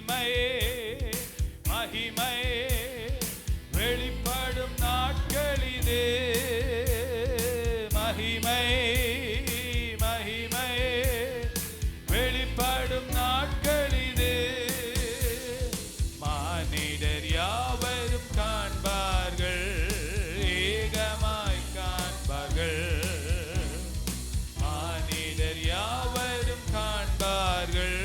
மகிமையே மகிமையே வெளிப்படும் நாட்களிலே மகிமையே மகிமையே வெளிப்படும் நாட்களிலே மானிடர் யாவரும் காண்பார்கள் ஏகமாய் காண்பார்கள் மானிடர் யாவரும் காண்பார்கள்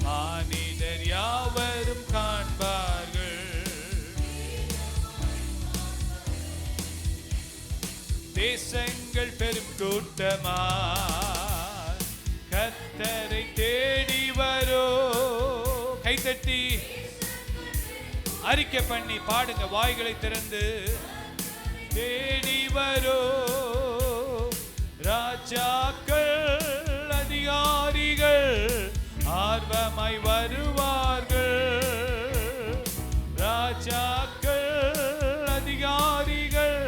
மானிடர் யாவரும் காண்பார்கள் தேசங்கள் பெரும் கூட்டமாய் கர்த்தரை தேடி வரோ கைதட்டி அறிக்கை பண்ணி பாடுங்க வாய்களை திறந்து தேடி வரோ ராஜாக்கள் அதிகாரிகள் ஆர்வமாய் வருவார்கள் ராஜாக்கள் அதிகாரிகள்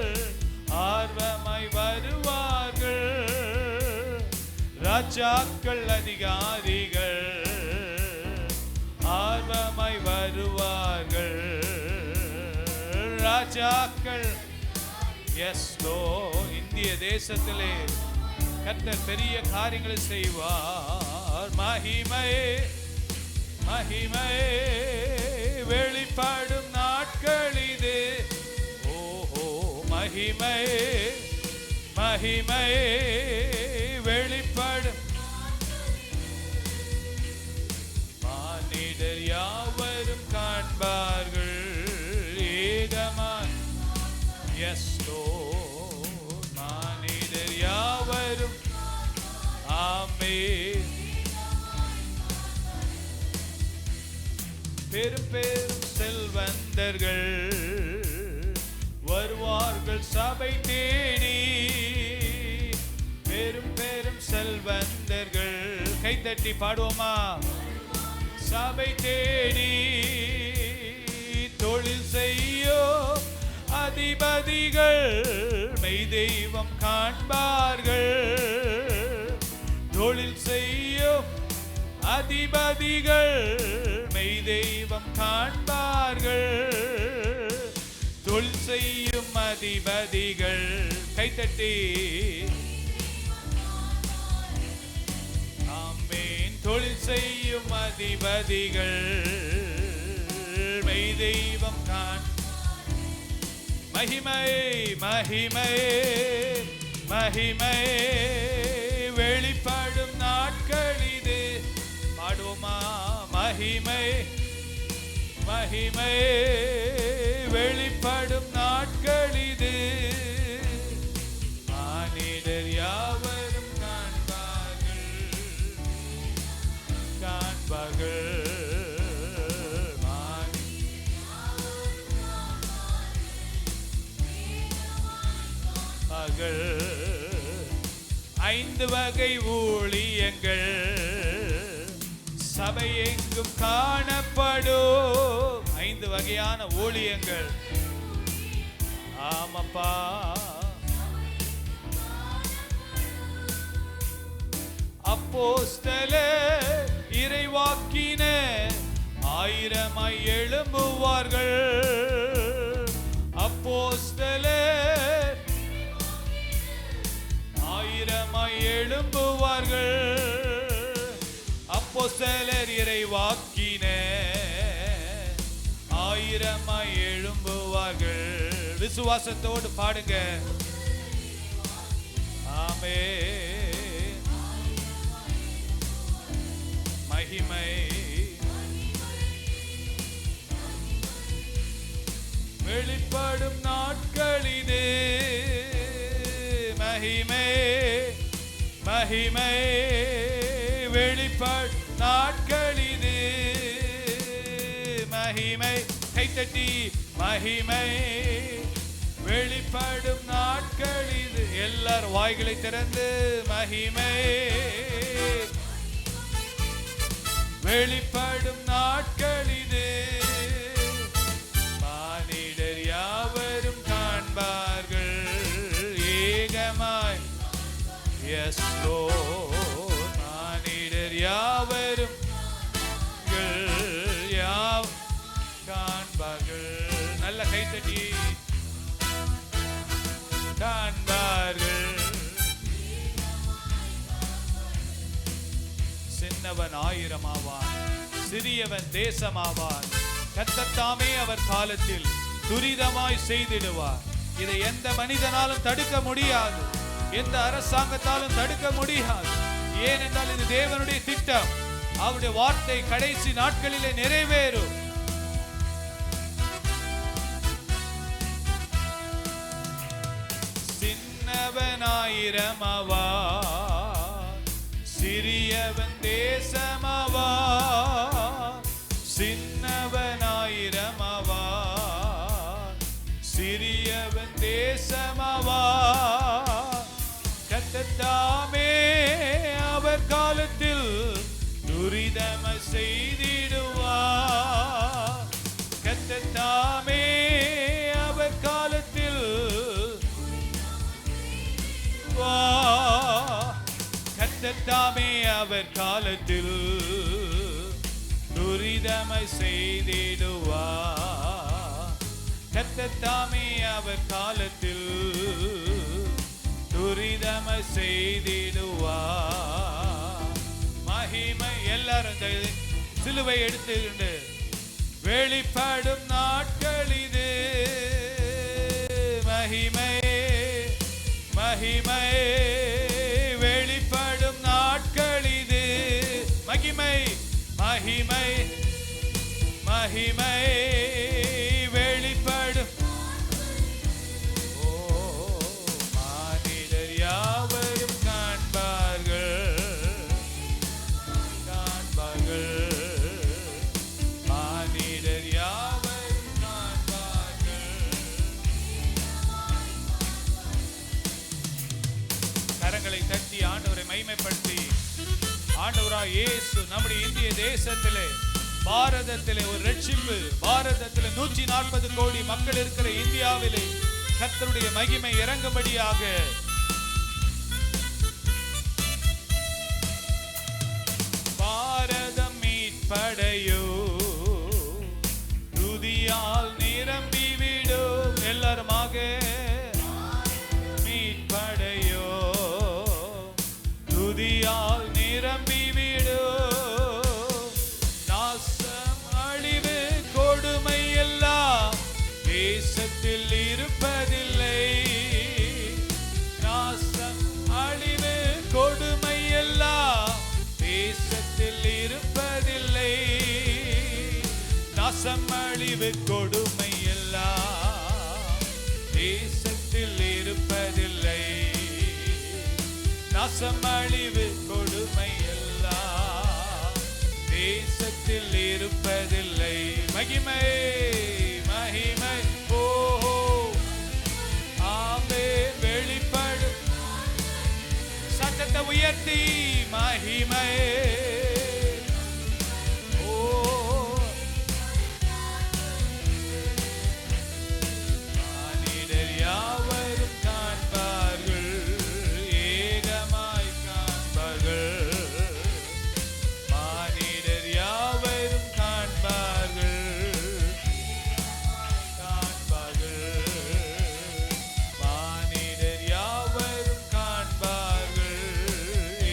ஆர்வமாய் வருவார்கள் ராஜாக்கள் அதிகாரிகள் ஆர்வமாய் வருவார்கள் ராஜாக்கள் எஸ் லோ இந்திய தேசத்திலே கர்த்தர் பெரிய காரியங்களை செய்வார் மகிமையே மகிமையே வெளிப்படும் நாட்களிது ஓஹோ மகிமையே மகிமையே வெளிப்படும் மானிடர் யாவரும் காண்பார்கள் ஏகமாய் எஸ் மானிடர் யாவரும் ஆமென் பெரும் பெரும் செல்வந்தர்கள் வருவார்கள் சபை தேடி பெரும் பெரும் செல்வந்தர்கள் கைதட்டி பாடுவோமா சபை தேடி தொழில் செய்யோ அதிபதிகள் மெய் தெய்வம் காண்பார்கள் தொழில் செய்யும் அதிபதிகள் மெய் தெய்வம் காண்பார்கள் தொழில் செய்யும் அதிபதிகள் கைதட்டி ஆமென் தொழில் செய்யும் அதிபதிகள் மெய் தெய்வம் மகிமையே மகிமையே மகிமையே வெளிப்படும் நாட்களிது பாடுவோமா மகிமை மகிமையே வெளிப்படும் நாட்களிது மானிடர் யாவரும் காண்பார்கள் காண்பார்கள் ஐந்து வகை ஊழியங்கள் சபை எங்கும் காணப்படும் ஐந்து வகையான ஊழியங்கள் ஆமப்பா அப்போஸ்தலர் இறைவாக்கினர் ஆயிரமாய் எழும்புவார்கள் அப்போஸ்தலர் ஆயிரமாய் எழும்புவார்கள் அப்போஸ்தலர் இறைவாக்கினர் ஆயிரமாய் எழும்புவார்கள் விசுவாசத்தோடு பாடுங்க ஆமென் மகிமை வெளிப்படும் நாட்களிது மகிமை மகிமை வெளிப்படும் நாட்களிது மகிமை கைத்தட்டி மகிமை வெளிப்படும் நாட்களிது எல்லாரும் வாய்களை திறந்து மகிமை வெளிப்படும் நாட்களிது மானிடர் யாவரும் காண்பார்கள் ஏகமாய் எஸ் லோர்ட் தட்டி காண்பார்கள். சின்னவன் 1000 ஆவான், சிறியவன் தேசமாவான். கர்த்தர் தாமே அவர் காலத்தில் துரிதமாய் செய்திடுவார். இதை எந்த மனிதனாலும் தடுக்க முடியாது, எந்த அரசாங்கத்தாலும் தடுக்க முடியாது. ஏனென்றால் இது தேவனுடைய திட்டம். அவருடைய வார்த்தை கடைசி நாட்களிலே நிறைவேறும். சின்னவன் 1000 ஆவான், சிறியவன் தேசமாவான். சின்னவன் 1000 ஆவான், சிறியவன் தேசமாவான். கர்த்தர் தாமே அவர் காலத்தில் துரிதமாய் செய்திடுவார். கர்த்தர் தாமே அவர் காலத்தில் கர்த்தர் தாமே அவர் காலத்தில் துரிதமாய் செய்திடுவார். கர்த்தர் தாமே அவர் காலத்தில் துரிதமாய் செய்திடுவார். மகிமை எல்லாரும் சிலுவை எடுத்துக்கிண்டு வெளிப்படும் நாட்கள் இது. மகிமை மகிமை வெளிப்படும் நாட்கள் இது. மகிமை மகிமை மகிமை வெளிப்படும். ஓ மானிடர் யாவரும் காண்பார்கள், காண்பார்கள். மானிடர் யாவரும் காண்பார்கள். கரங்களை தட்டி ஆண்டவரை மகிமைப்படுத்தி, ஆண்டவராய் இயேசு நம்முடைய இந்திய தேசத்திலே, பாரதத்திலே ஒரு ரட்சிப்பு, பாரதத்திலே 140 கோடி மக்கள் இருக்கிற இந்தியாவிலே கர்த்தருடைய மகிமை இறங்கும்படியாக பாரதம் மீட்படையோ துதியால் நிரம்பிவிடும். எல்லாருமாக மீட்படையோ துதியால் நிரம்பிவிடும். நாசம் அழிவு கொடுமை எல்லாம் தேசத்தில் இருப்பதில்லை. நாசம் அழிவு கொடுமை எல்லாம் தேசத்தில் இருப்பதில்லை. நாசம் அழிவு கொடுமை எல்லாம் தேசத்தில் இருப்பதில்லை. நாசம் அழிவு கொடுமை எல்லாம் தேசத்தில் இருப்பதில்லை. மகிமை மகிமை ஓஹோ ஆமே வெளிப்படும். சத்தத்தை உயர்த்தி மகிமை ஓ மானிடர் யாவரும் காண்பார்கள், ஏகமாய் காண்பார்கள். மானிடர் யாவரும் காண்பார்கள், காண்பார்கள். மானிடர் யாவரும் காண்பார்கள்,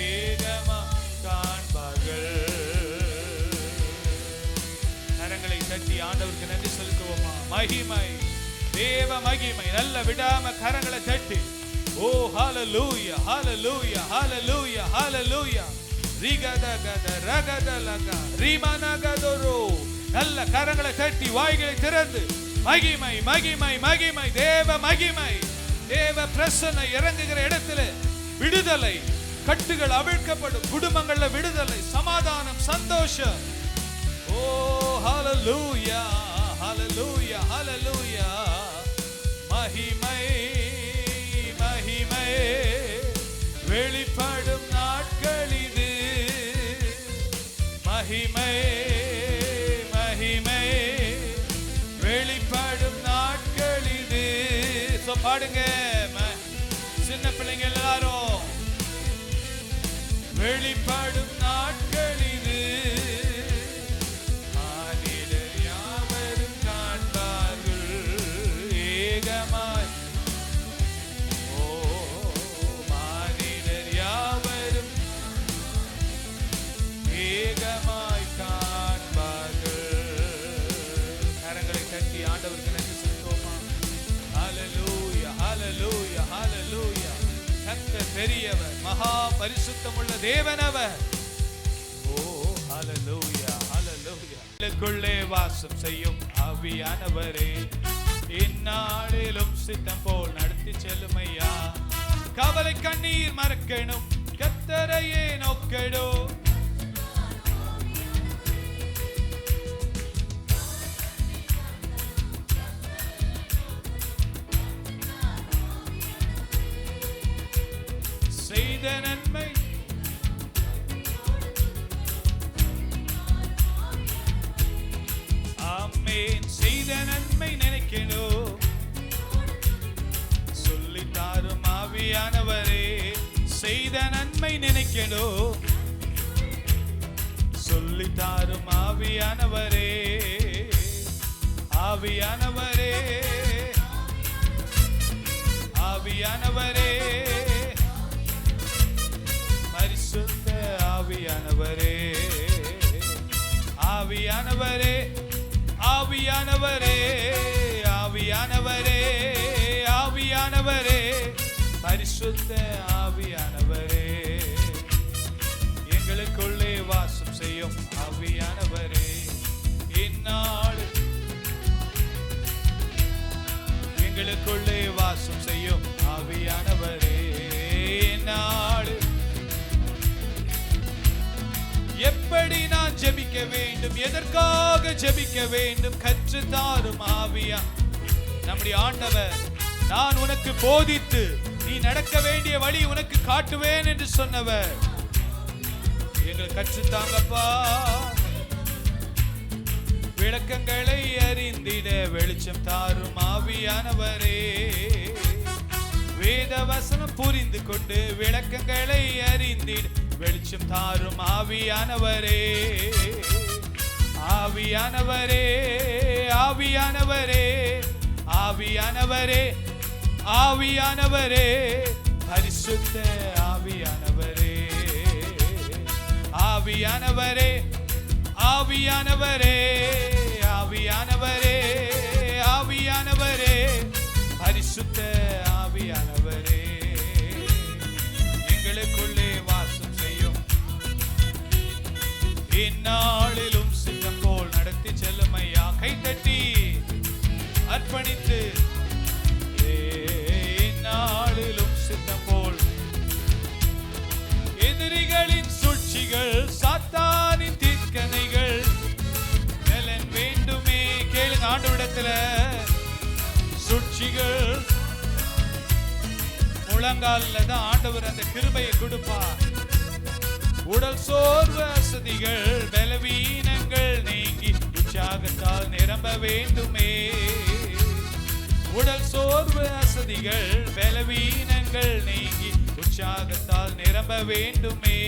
ஏகமாய் காண்பார்கள். கரங்களை தட்டி ஆண்டவருக்கு நன்றி செலுத்துவோமா? மகிமை தேவ மகிமை. நல்ல விடாம கரங்களை தட்டி ஓ ஹalleluya hallelujah hallelujah hallelujah ரிகதகத ரகதலக ரிமனகதரோ. நல்ல கரங்களை தட்டி வாய்களை திறந்து மகிமை மகிமை மகிமை தேவ மகிமை. தேவ பிரசன்னை இறங்குகிற இடத்துல விடுதலை, கட்டுகள் அவிழ்க்கப்படும். குடும்பங்கள்ல விடுதலை, சமாதானம், சந்தோஷம். ஓ ஹalleluya hallelujah hallelujah மகிமை மகிமை வெளிப்படும் நாட்கள் இது. மகிமை மகிமை வெளிப்படும் நாட்கள் இது. பாடுங்க சின்ன பிள்ளைங்க எல்லாரும். வெளிப்படும் நாட்கள் இது. மானிடர் யாவரும் காண்பார்கள், பெரியவர், மகா பரிசுத்தமுள்ள தேவன் அவர். ஓ ஹல்லேலூயா, ஹல்லேலூயா. எனக்குள்ளே வாசம் செய்யும் ஆவியானவரே, இந்நாளிலும் சித்தம் போல் நடத்தி செல்லுமையா. கவலை கண்ணீர் மறக்கணும், கர்த்தரையே நோக்கணும். செய்த நன்மை ஆமென், செய்த நன்மை நினைக்கணும். சொல்லி தாரும் ஆவியானவரே, செய்த நன்மை நினைக்கணும். சொல்லி தாரும் ஆவியானவரே, ஆவியானவரே, ஆவியானவரே, பரிசுத்த ஆவியானவரே, ஆவியானவரே, ஆவியானவரே, ஆவியானவரே, ஆவியானவரே, பரிசுத்த ஆவியானவரே, எங்களுக்குள்ளே வாசம் செய்யும் ஆவியானவரே, இந்நாள் எங்களுக்குள்ளே வாசம் செய்யும் ஆவியானவரே, இந்நாள் எப்படி நான் ஜெபிக்க வேண்டும், எதற்காக ஜெபிக்க வேண்டும் கற்று தாரும் ஆவியா. நம்முடைய ஆண்டவர், நான் உனக்கு போதித்து நீ நடக்க வேண்டிய வழி உனக்கு காட்டுவேன் என்று சொன்னவர். எங்கள் கற்றுத்தாங்கப்பா. விளக்கங்களை அறிந்திட வெளிச்சம் தாரும் ஆவியானவரே, வேத வசனம் புரிந்து கொண்டு விளக்கங்களை அறிந்திட வெளிச்சம் தாரும் ஆவியானவரே, ஆவியானவரே, ஆவியானவரே, ஆவியானவரே, ஆவியானவரே, பரிசுத்த ஆவியானவரே, ஆவியானவரே, ஆவியானவரே, ஆவியானவரே, ஆவியானவரே, பரிசுத்த ஆவியானவரே, எங்களுக்குள்ளே வாசம் செய்யும். இந்நாளிலும் சித்தம் போல் நடத்தி செல்லுமையா. கைத்தட்டி அர்ப்பணித்து, இந்நாளிலும் சித்தம் போல். எதிரிகளின் சூழ்ச்சிகள், சாத்தானின் தீர்க்கணைகள் பலன் வேண்டுமே. கேளுங்க ஆண்டவரிடத்துல. சூழ்ச்சிகள் முழங்கால்ல தான் ஆண்டவர் அந்த கிருபையை கொடுப்பார். உடல் சோர்வு அசதிகள் பலவீனங்கள் நீங்கி உற்சாகத்தால் நிரம்ப வேண்டுமே. உடல் சோர்வு அசதிகள் பலவீனங்கள் நீங்கி உற்சாகத்தால் நிரம்ப வேண்டுமே.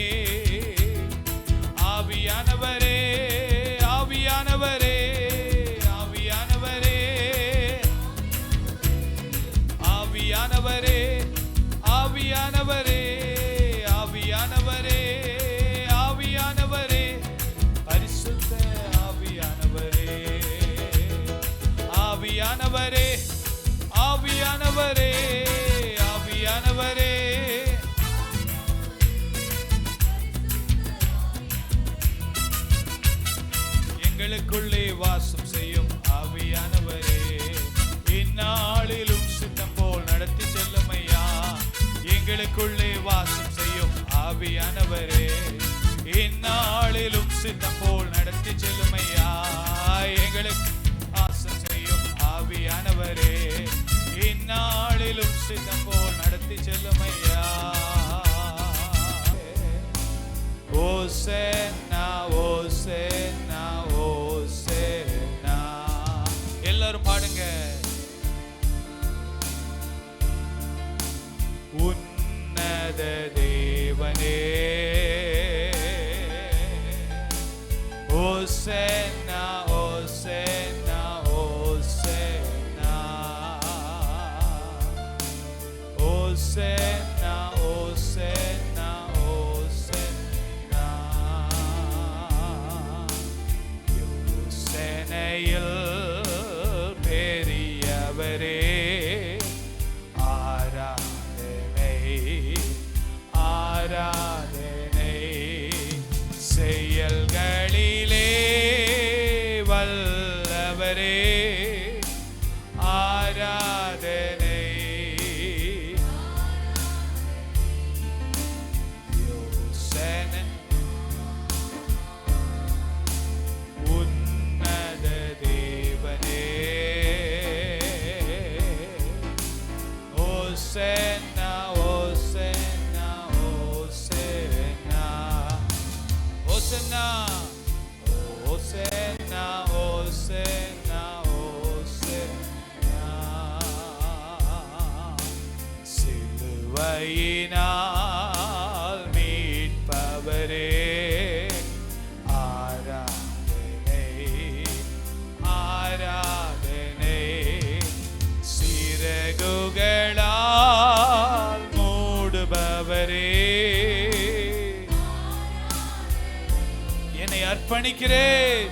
ஆவியானவரே, ஆவியானவரே, ஆவியானவரே, ஆவியானவரே, ஆவியானவரே, ஆவியானவரே, ஆவியானவரே, பரிசுத்த ஆவியானவரே, ஆவியானவரே, ஆவியானவரே, ஆவியானவரே, எங்களுக்குள்ளே வாசம் செய்யும் ஆவியானவரே, இந்நாளிலும் சித்தம் போல் நடத்தி செல்லுமையா. எங்களுக்குள்ளே வாசம் செய்யும் ஆவியானவரே, இந்நாளிலும் சித்தம் போல் நடத்தி செல்லுமையா. எங்களுக்கு வாசம் செய்யும் ஆவியானவரே, இந்நாளிலும் சித்தம் போல் நடத்தி செல்லுமையா. ஓசேனா, ஓசேனா, ஓசேனா. எல்லாரும் பாடுங்க. உன்னத தேவனே, ஓசேனா, ஓசேனா, ஓசேனா, ஓசேனா, ஓசேனா, ஓசேனா. ஓசன்னா ஓசன்னா சிலுவையினால் மீட்பவரே ஆராதனை ஆராதனை சிறகுகளால் மூடுபவரே என்னை அர்ப்பணிக்கிறேன்.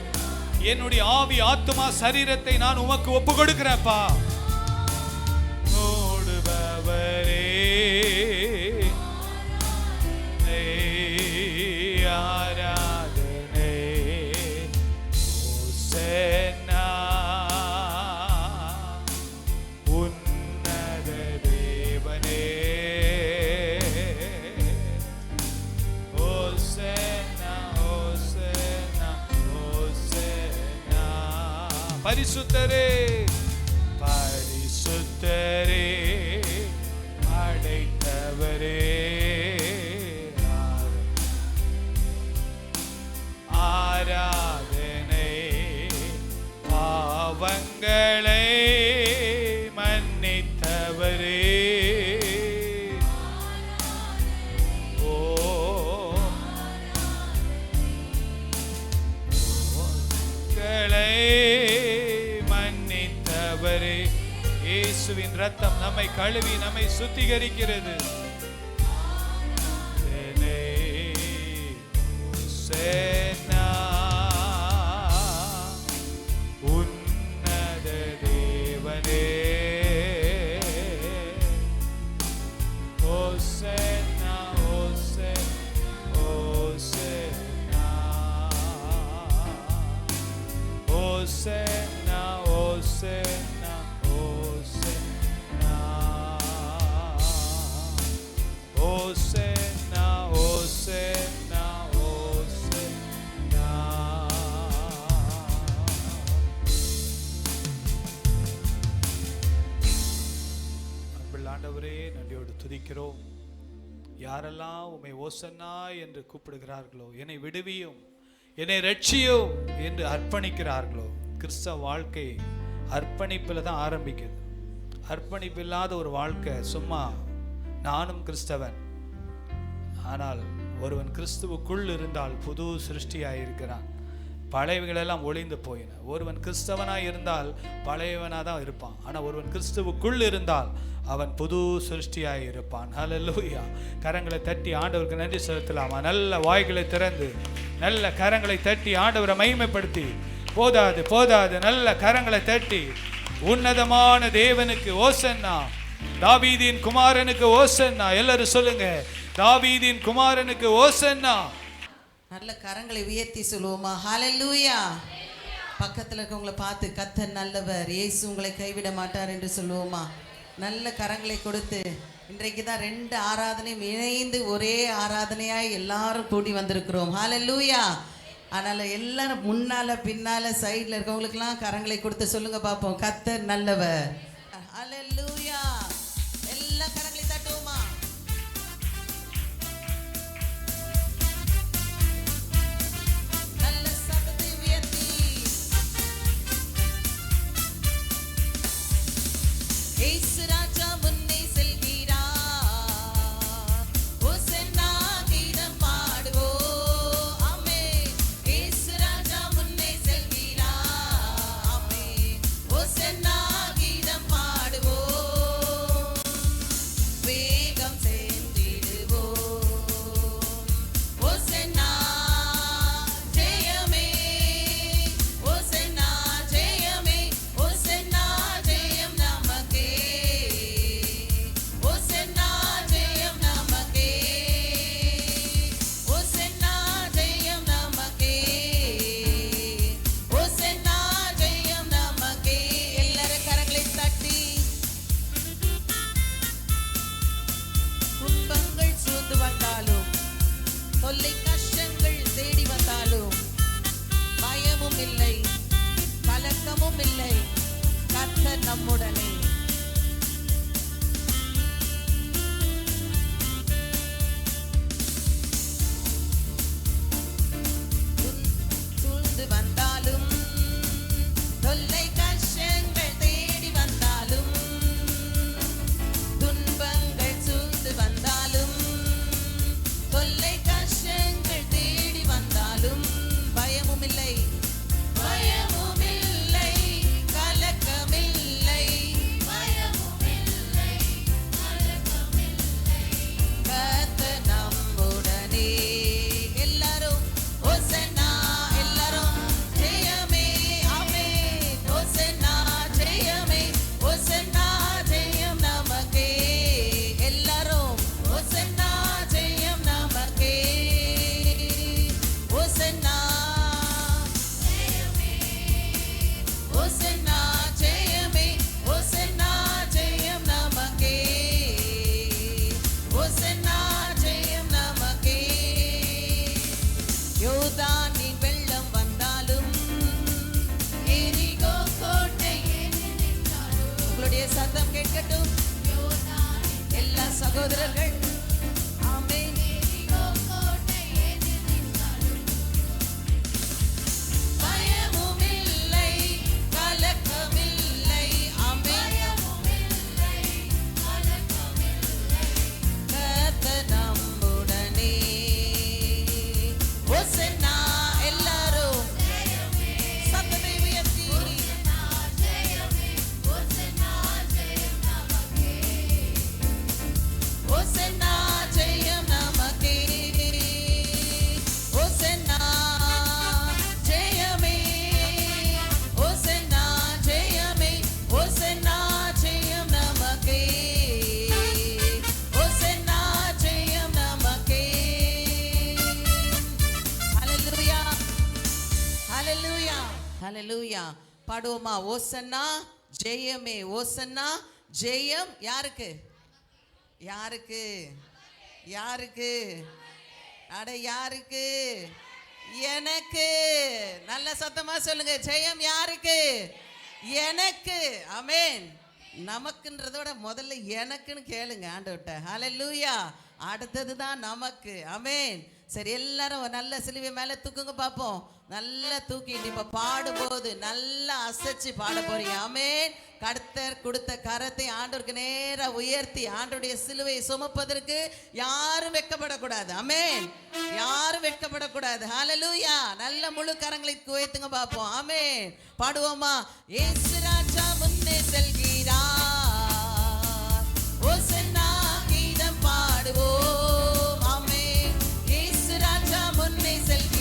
என்னுடைய ஆவி ஆத்துமா சரீரத்தை நான் உமக்கு ஒப்பு கொடுக்கிறேன்ப்பா. மூடுபவரே ஆராதனை ஓசன்னா உன்னத தேவனே ஓசன்னா ஓசன்னா ஓசன்னா பரிசுத்தரே பரிசுத்தரே அடைத்தவரே ஆராதனை பாவங்களை மன்னித்தவரே ஓ மன்னித்தவரே. இயேசுவின் ரத்தம் நம்மை கழுவி நம்மை சுத்திகரிக்கிறது. உன்னத தேவனே ஓசன்னா ஓசன்னா ஓசன்னா ஓசன்னா ஓசன்னா ஓசன்னா ஓசன்னா. ஆண்டவரே நன்றியோடு துதிக்கிறோம். யாரெல்லாம் உம்மை ஓசன்னா என்று கூப்பிடுகிறார்களோ, என்னை விடுவியும் என்னை ரட்சியும் என்று அர்ப்பணிக்கிறார்களோ, கிறிஸ்தவ வாழ்க்கை அர்ப்பணிப்பில் தான் ஆரம்பிக்குது. அர்ப்பணிப்பு இல்லாத ஒரு வாழ்க்கை சும்மா நானும் கிறிஸ்தவன். ஆனால் ஒருவன் கிறிஸ்துவுக்குள் இருந்தால் புது சிருஷ்டியாயிருக்கிறான். பழையவைகளெல்லாம் ஒளிந்து போயின. ஒருவன் கிறிஸ்தவனாய் இருந்தால் பழையவனாக தான் இருப்பான். ஆனால் ஒருவன் கிறிஸ்துவுக்குள் இருந்தால் அவன் புது சிருஷ்டியாய் இருப்பான். ஹல்லேலூயா. கரங்களை தட்டி ஆண்டவருக்கு நன்றி செலுத்தலாமா? நல்ல வாய்களை திறந்து நல்ல கரங்களை தட்டி ஆண்டவரை மகிமைப்படுத்தி போதாது போதாது நல்ல கரங்களை தட்டி உன்னதமான தேவனுக்கு ஓசன்னா, தாவீதின் குமாரனுக்கு ஓசன்னா. எல்லாரும் சொல்லுங்க, தாவீதின் குமாரனுக்கு ஓசன்னா. நல்ல கரங்களை உயர்த்தி சொல்லுவோமா? ஹல்லேலூயா. பக்கத்தில் இருக்கவங்களை பார்த்து கர்த்தர் நல்லவர், இயேசு உங்களை கைவிட மாட்டார் என்று சொல்லுவோமா? நல்ல கரங்களை கொடுத்து இன்றைக்கு தான் 2 ஆராதனையும் இணைந்து ஒரே ஆராதனையாய் எல்லாரும் கூடி வந்திருக்கிறோம். ஹல்லேலூயா. அதனால் எல்லாரும் முன்னால் பின்னால் சைடில் இருக்கவங்களுக்கெல்லாம் கரங்களை கொடுத்து சொல்லுங்க பார்ப்போம், கர்த்தர் நல்லவர். ஹல்லேலூயா. எல்லா கரங்களை தட்டுவோமா? நல்ல சத்தத்தை உயர்த்தி இயேசு ராஜா முன்னே செல்கிறார், ஓசன்னா கீதம் பாடுவோம். ஆமென். இயேசு ராஜா முன்னே செல்கிறார், ஆமென். ஓசன்னா கீதம் பாடுவோம். வேகம் சென்றிடுவோம். ஓசன்னா ஜெயமே, ஓசன்னா ஜெயமே, ஓசன்னா ஜெயம் நமக்கே, ஓசன்னா ஜெயம் நமக்கே, ஓசன்னா ஜெயம் நமக்கே, ஓசன்னா ஜெயம் நமக்கே. எல்லாரும் கரங்களை தட்டி துன்பங்கள் சூழ்ந்து வந்தாலும், தொல்லை கஷ்டங்கள் தேடி வந்தாலும் பயமும் இல்லை, கலக்கமும் இல்லை, கர்த்தர் நம்முடனே. சூழ்ந்து வந்தாலும், யோர்தானின் வெள்ளம் வந்தாலும் எரிகோ கோட்டை உங்களுடைய சத்தம் கேட்கட்டும் எல்லா சகோதரர்கள். ஆமென். பயமும் இல்லை, கலக்கமில்லை. ஆமென். கர்த்தர் நம்முடனே. ஓசன்னா எல்லாரும் சத்தத்தை உயர்த்தி ஓசன்னா ஜெயம் நமக்கே. ஓசன்னா ஜெயமே. ஓசன்னா ஜெயமே. ஓசன்னா ஜெயம் நமக்கே. ஓசன்னா ஜெயம் நமக்கே. ஹல்லேலூயா, ஹல்லேலூயா, ஹல்லேலூயா. பாடுவோமா? ஓசன்னா ஜெயமே. ஓசன்னா ஜெயம் யாருக்கு? யாருக்கு? யாருக்கு? அட யாருக்கு? எனக்கு. நல்ல சத்தமா சொல்லுங்க. ஜெயம் யாருக்கு? எனக்கு. ஆமென். நமக்குன்றதோட முதல்ல எனக்குன்னு கேளுங்க ஆண்டவர்ட்ட. ஹல்லேலூயா. அடுத்தது தான் நமக்கு. ஆமென். சரி, எல்லாரும் ஒரு நல்ல சிலுவை மேல தூக்குங்க பார்ப்போம். நல்லா தூக்கிட்டு இப்ப பாடும்போது நல்லா அசைச்சு பாட போறீங்க. ஆமென். கர்த்தர் கொடுத்த கரத்தை ஆண்டவருக்கு நேரா உயர்த்தி ஆண்டவருடைய சிலுவையை சுமப்பதற்கு யாரும் வெட்கப்படக்கூடாது. ஆமென். யாரும் வெட்கப்படக்கூடாது. ஹல்லேலூயா. நல்ல முழு கரங்களை உயர்த்துங்க பார்ப்போம். ஆமென். பாடுவோமா? இயேசு ராஜா முன்னே செல்கிறார். ஓசன்னா கீதம் பாடுவோம். ஆமென். இயேசு ராஜா முன்னே செல்கிறார்.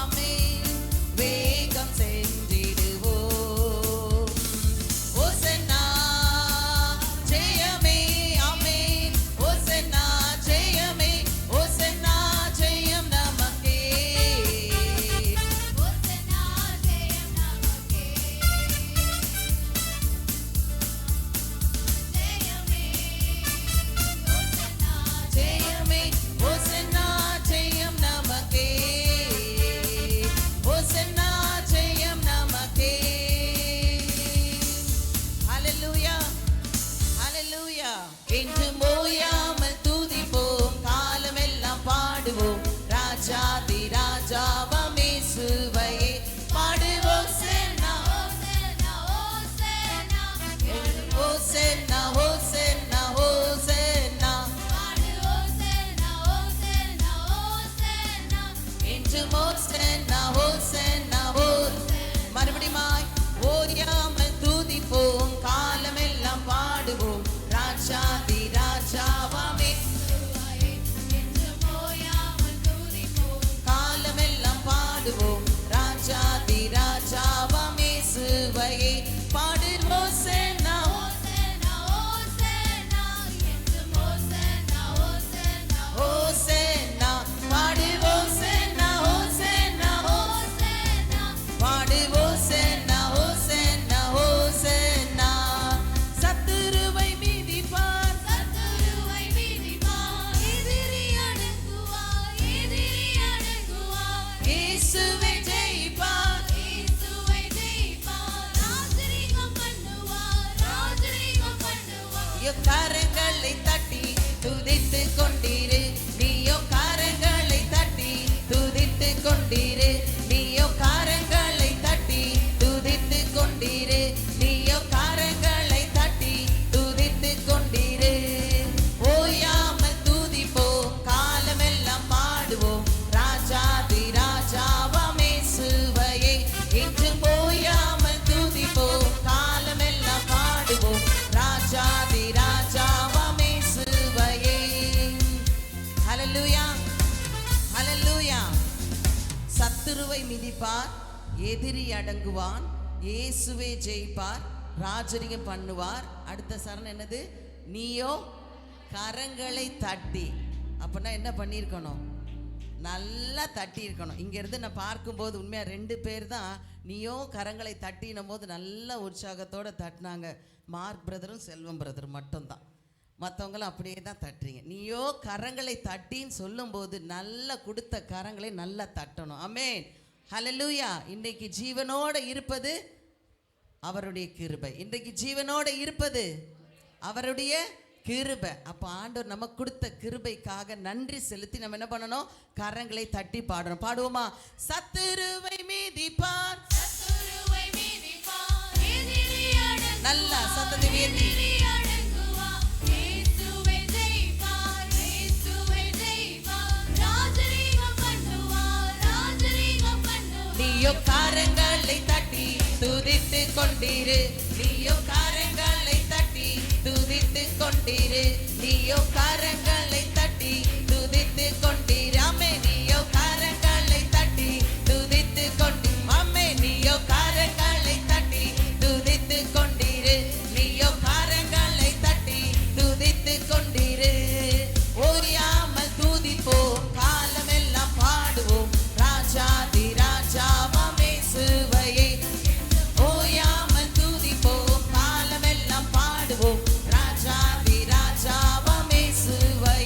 ஆமென். வேகம் சென்றிடுவோம். ஓசன்னா ஜெயமே. ஆமென். ஓசன்னா ஜெயமே. ஓசன்னா ஜெயம் நமக்கே. ஜெயமே. ஓசன்னா ஜெயம் நமக்கே. ஓசன்னா ஜெயம் நமக்கே. ஹல்லேலூயா, ஹல்லேலூயா. என்று ஓயாமல் துதிப்போம், காலமெல்லாம் பாடுவோம். ராஜாதி ராஜாவாம் இயேசுவையே பாடுவோம். ஓசன்னா, ஓசன்னா, ஓசன்னா, ஓசன்னா. என்று ஓசன்னா, ஓசன்னா, மறுபடியுமாய் ஓயாமல் துதிப்போம், காலமெல்லாம் பாடுவோம். ராஜாதி ராஜாவாமே காலமெல்லாம் பாடுவோம். ராஜாதி ராஜாவாம் இயேசுவையே பாடுவோம். ஓசன்னா, ஓசன்னா, பாடுவோம். ஓசன்னா, ஓசன்னா, பாடுவோம். ஓசன்னா, ஓசன்னா, ஓசன்னா. சத்துருவை மிதிப்பார், இயேசுவை ஜெயிப்பார். நீயோ கரங்களை தட்டி துதித்து கொண்டிரு. நீயோ கரங்களை தட்டி துதித்து கொண்டிரு. நீயோ கரங்களை தட்டி துதித்து கொண்டிரு. நீயோ கரங்களை தட்டி துதித்து கொண்டிரு. ஓயாமல் துதிப்போம், காலமெல்லாம் பாடுவோம். ராஜாதி ராஜாவாம் இயேசுவையே இன்று ஓயாமல் துதிப்போம், காலமெல்லாம் பாடுவோம். ராஜாதி ராஜாவாம் இயேசுவையே. ஹல்லேலூயா, ஹல்லேலூயா. சத்துருவை மிதிப்பார், எதிரி அடங்குவான். இயேசுவே ஜெயிப்பார், ராஜரிகம் பண்ணுவார். அடுத்த சரணம் என்னது? நீயோ கரங்களை தட்டி. அப்படின்னா என்ன பண்ணியிருக்கணும்? நல்லா தட்டி இருக்கணும். இங்கேருந்து நான் பார்க்கும்போது உண்மையாக 2 பேர் தான் நீயோ கரங்களை தட்டினும் போது நல்ல உற்சாகத்தோடு தட்டினாங்க. மார்க் பிரதரும் செல்வம் பிரதரும் மட்டும்தான். மற்றவங்களும் அப்படியே தான் தட்டுறீங்க. நீயோ கரங்களை தட்டின்னு சொல்லும்போது நல்லா கொடுத்த கரங்களை நல்லா தட்டணும். ஆமென், ஹல்லேலூயா. இன்றைக்கு ஜீவனோடு இருப்பது அவருடைய கிருபை. இன்றைக்கு ஜீவனோடு இருப்பது அவருடைய கிருபை. அப்போ ஆண்டவர் நமக்கு கொடுத்த கிருபைக்காக நன்றி செலுத்தி நம்ம என்ன பண்ணணும்? கரங்களை தட்டி பாடணும். பாடுவோமா? சத்துருவை மீதிப்பார், நல்லா சத்தத்தை உயர்த்தி நீயோ கரங்களை தட்டி துதித்து கொண்டிரு, நீயோ கரங்களை தட்டி துதித்து கொண்டிரு, நீயோ கரங்களை தட்டி துதித்து கொண்டிரு. ஆமே, நீயோ கரங்களை தட்டி துதித்து கொண்டிரு. ஆமே, நீயோ கரங்களை தட்டி துதித்து கொண்டிரு, நீயோ கரங்களை தட்டி துதித்து கொண்டிரு. ஓயாமல் துதிப்போம், காலமெல்லாம் பாடுவோம், ராஜாதி ராஜாவாம் இயேசுவையே. ஓயாமல் துதிப்போம், காலமெல்லாம் பாடுவோம், ராஜாதி ராஜாவாம் இயேசுவையே.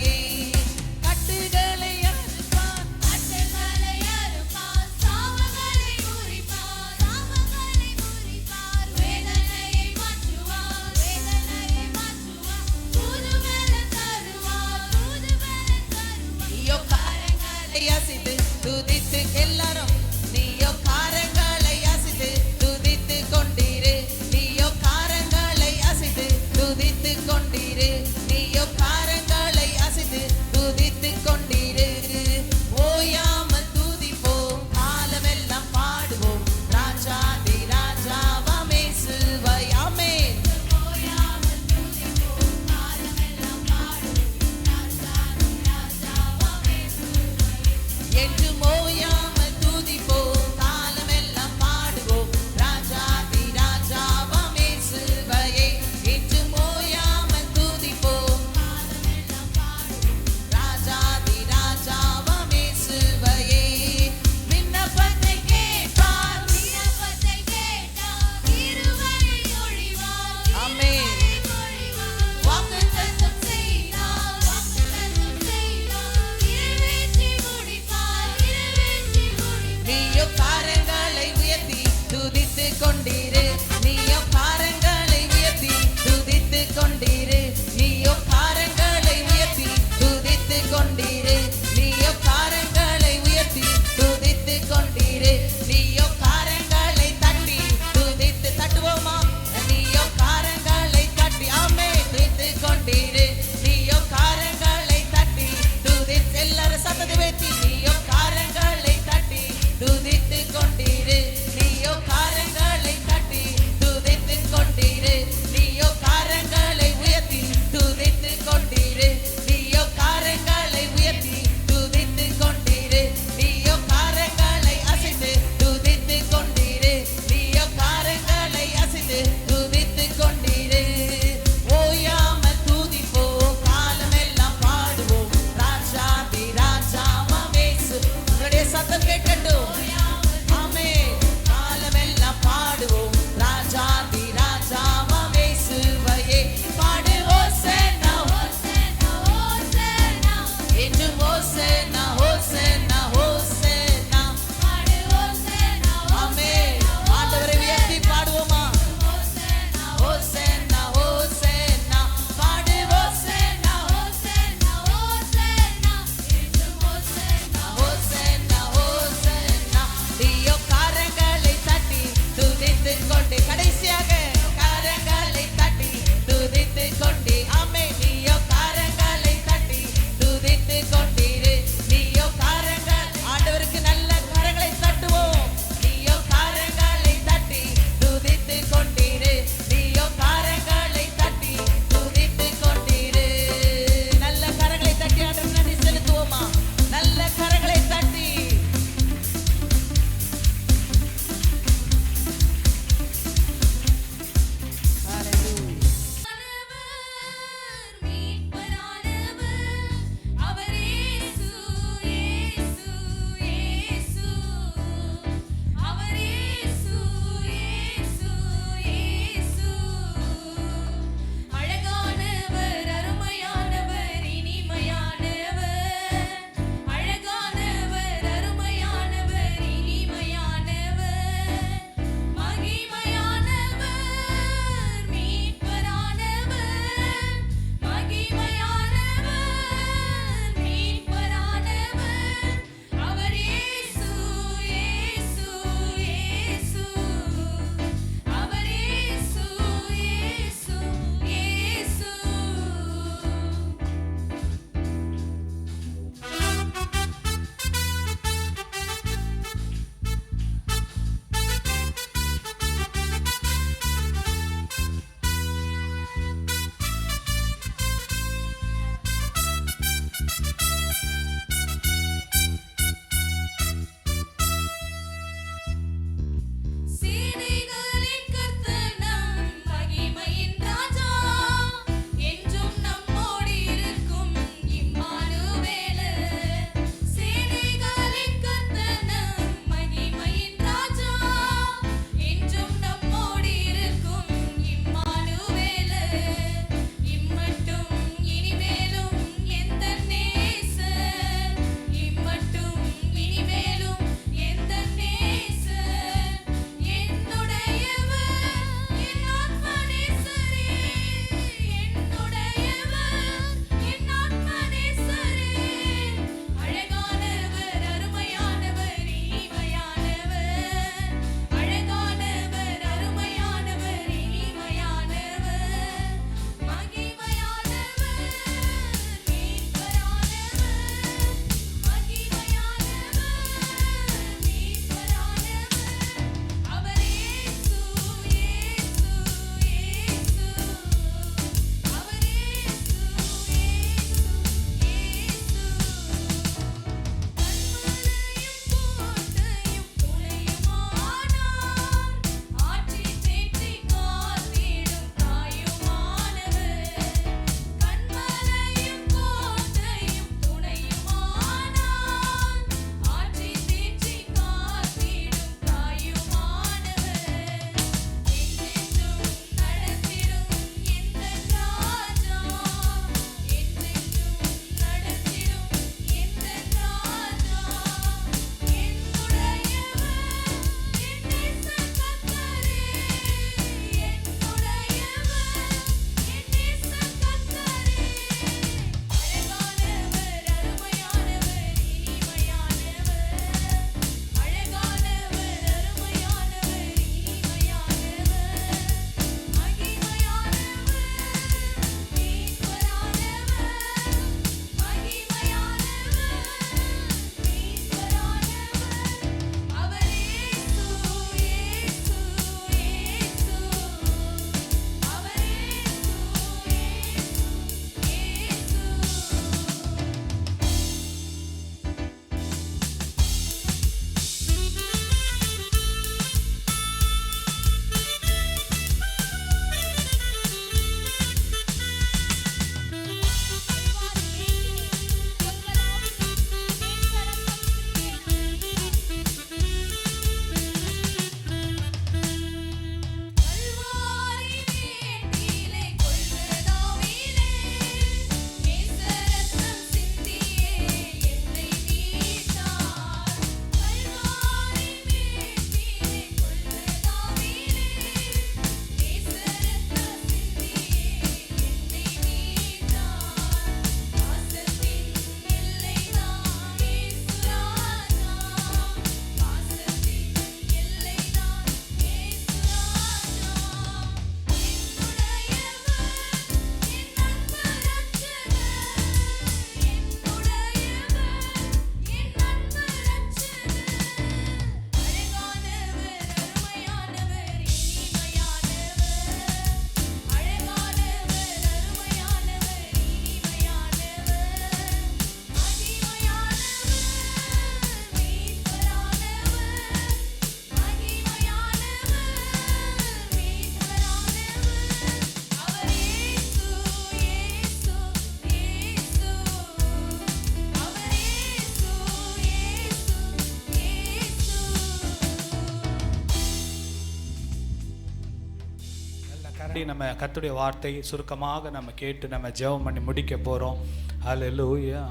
பாடி நம்ம கர்த்தருடைய வார்த்தை சுருக்கமாக நம்ம கேட்டு நம்ம ஜெபம் பண்ணி முடிக்க போகிறோம். ஹல்லேலூயா.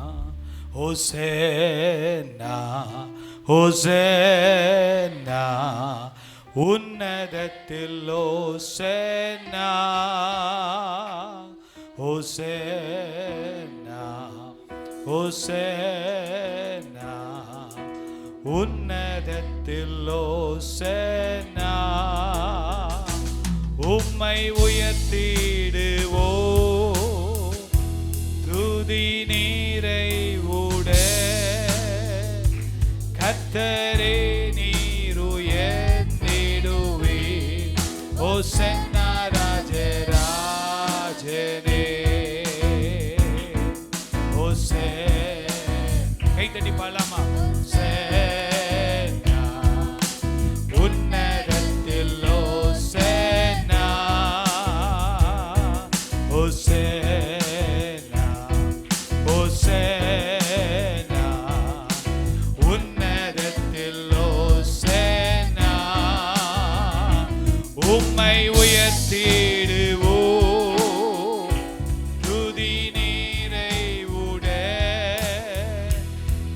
ஹோசேனா ஹோசேனா உன்னதத்தில் ஹோசேனா ஹோசேனா ஹோசேனா உன்னதத்தில் ஹோசேனா. உம்மை உயர்த்திடுவோ துதி நீரை உட கர்த்தரே நீர் உயர்ந்திடுவே. ஹோசன்னா ராஜராஜனே ஹோசே. கை தட்டி பாடலாமா? உம்மை உயர்த்திடுவோ துதி நீரை உட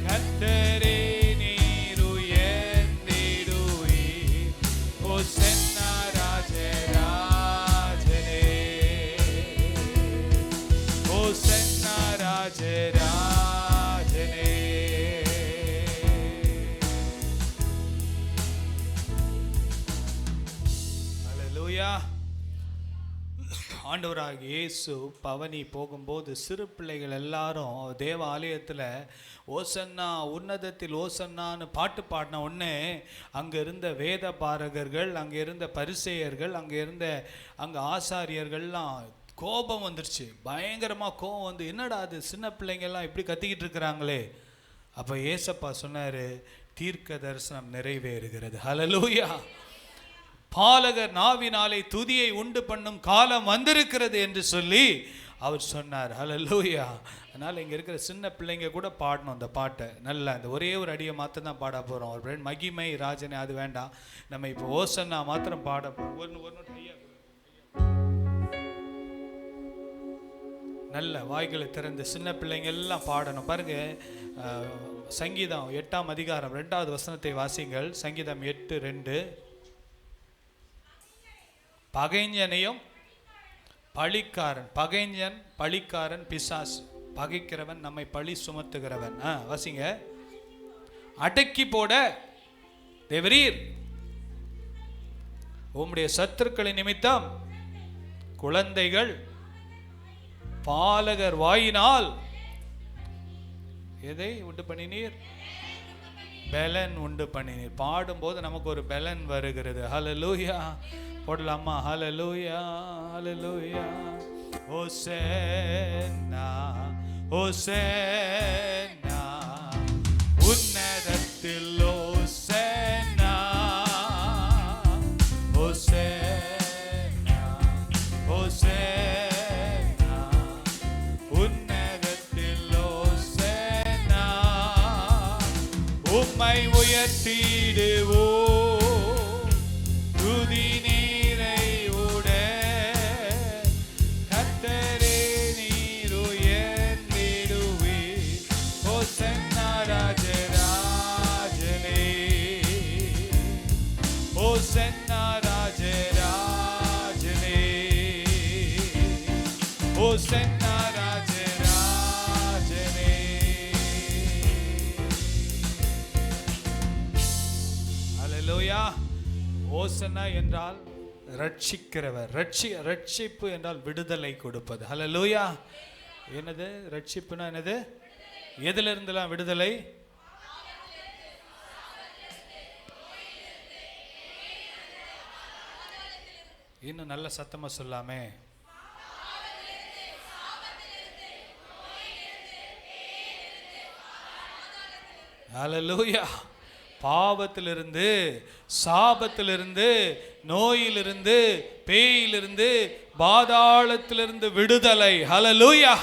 கர்த்தரே நீர் உயர்ந்திடுவே. ஹோசன்னா ராஜராஜனே ஹோசன்னா ராஜராஜனே. ஆண்டவராகிய இயேசு பவனி போகும்போது சிறு பிள்ளைகள் எல்லாரும் தேவ ஆலயத்தில் ஓசன்னா உன்னதத்தில் ஓசன்னான்னு பாட்டு பாடின உடனே அங்கே இருந்த வேத பாரகர்கள், அங்கே இருந்த பரிசேயர்கள், அங்கே ஆசாரியர்கள்லாம் கோபம் வந்துருச்சு. பயங்கரமாக கோபம் வந்து, என்னடா அது சின்ன பிள்ளைங்கள்லாம் இப்படி கத்திக்கிட்டு இருக்கிறாங்களே. அப்போ ஏசப்பா சொன்னார், தீர்க்க தரிசனம் நிறைவேறுகிறது. ஹல்லேலூயா. பாலகர் நாவினாலே துதியை உண்டு பண்ணும் காலம் வந்திருக்கிறது என்று சொல்லி அவர் சொன்னார். ஹல்லேலூயா. அதனால் இங்கே இருக்கிற சின்ன பிள்ளைங்க கூட பாடணும் அந்த பாட்டை. நல்லா இந்த ஒரே ஒரு அடியை மாத்திரம் தான் பாட போகிறோம். ஒரு மகிமை ராஜனே அது வேண்டாம், நம்ம இப்போ ஓசன்னா மாத்திரம் பாட போகிறோம். நல்ல வாய்களை திறந்து சின்ன பிள்ளைங்க எல்லாம் பாடணும். பாருங்க, சங்கீதம் 8ஆம் அதிகாரம் 2வது வசனத்தை வாசிங்கள். சங்கீதம் 8:2. பகைஞனையும் பழிக்காரன், பகைஞன் பழிக்காரன் பிசாசு, பகைக்கிறவன் நம்மை பழி சுமத்துகிறவன். வாசிங்க. அடக்கி போட தேவரீர் உம்முடைய சத்துருக்களின் நிமித்தம் குழந்தைகள் பாலகர் வாயினால் எதை உண்டு பண்ணினீர்? பெலன் உண்டு பண்ணினீர். பாடும்போது நமக்கு ஒரு பெலன் வருகிறது. ஹல்லேலூயா. போடலாமா? ஹல்லேலூயா ஹல்லேலூயா. ஹோசன்னா ஹோசன்னா உன்னதத்தில் ஹோசன்னா ஹோசன்னா ஹோசன்னா உன்னதத்தில் ஹோசன்னா. உம்மை உயர்த்திடுவோ துதி நீரை உட கர்த்தரே நீர் உயர்ந்திடுவே. ஹோசன்னா ராஜராஜனே ஹோசன்னா ராஜராஜனே ஹோசன்னா ராஜராஜனே. ஹல்லேலூயா. ஓசன்னா என்றால் ரட்சிக்கிறவர், ரட்சிப்பு என்றால் விடுதலை கொடுப்பது. ஹல்லேலூயா. என்னது ரட்சிப்புனா? என்னது? எதுல இருந்தெல்லாம் விடுதலை? இன்னும் நல்ல சத்தமா சொல்லாமே. ஹல்லேலூயா. பாவத்திலிருந்து, சாபத்திலிருந்து, நோயிலிருந்து, பேயிலிருந்து, பாதாளத்திலிருந்து விடுதலை. ஹல்லேலூயா.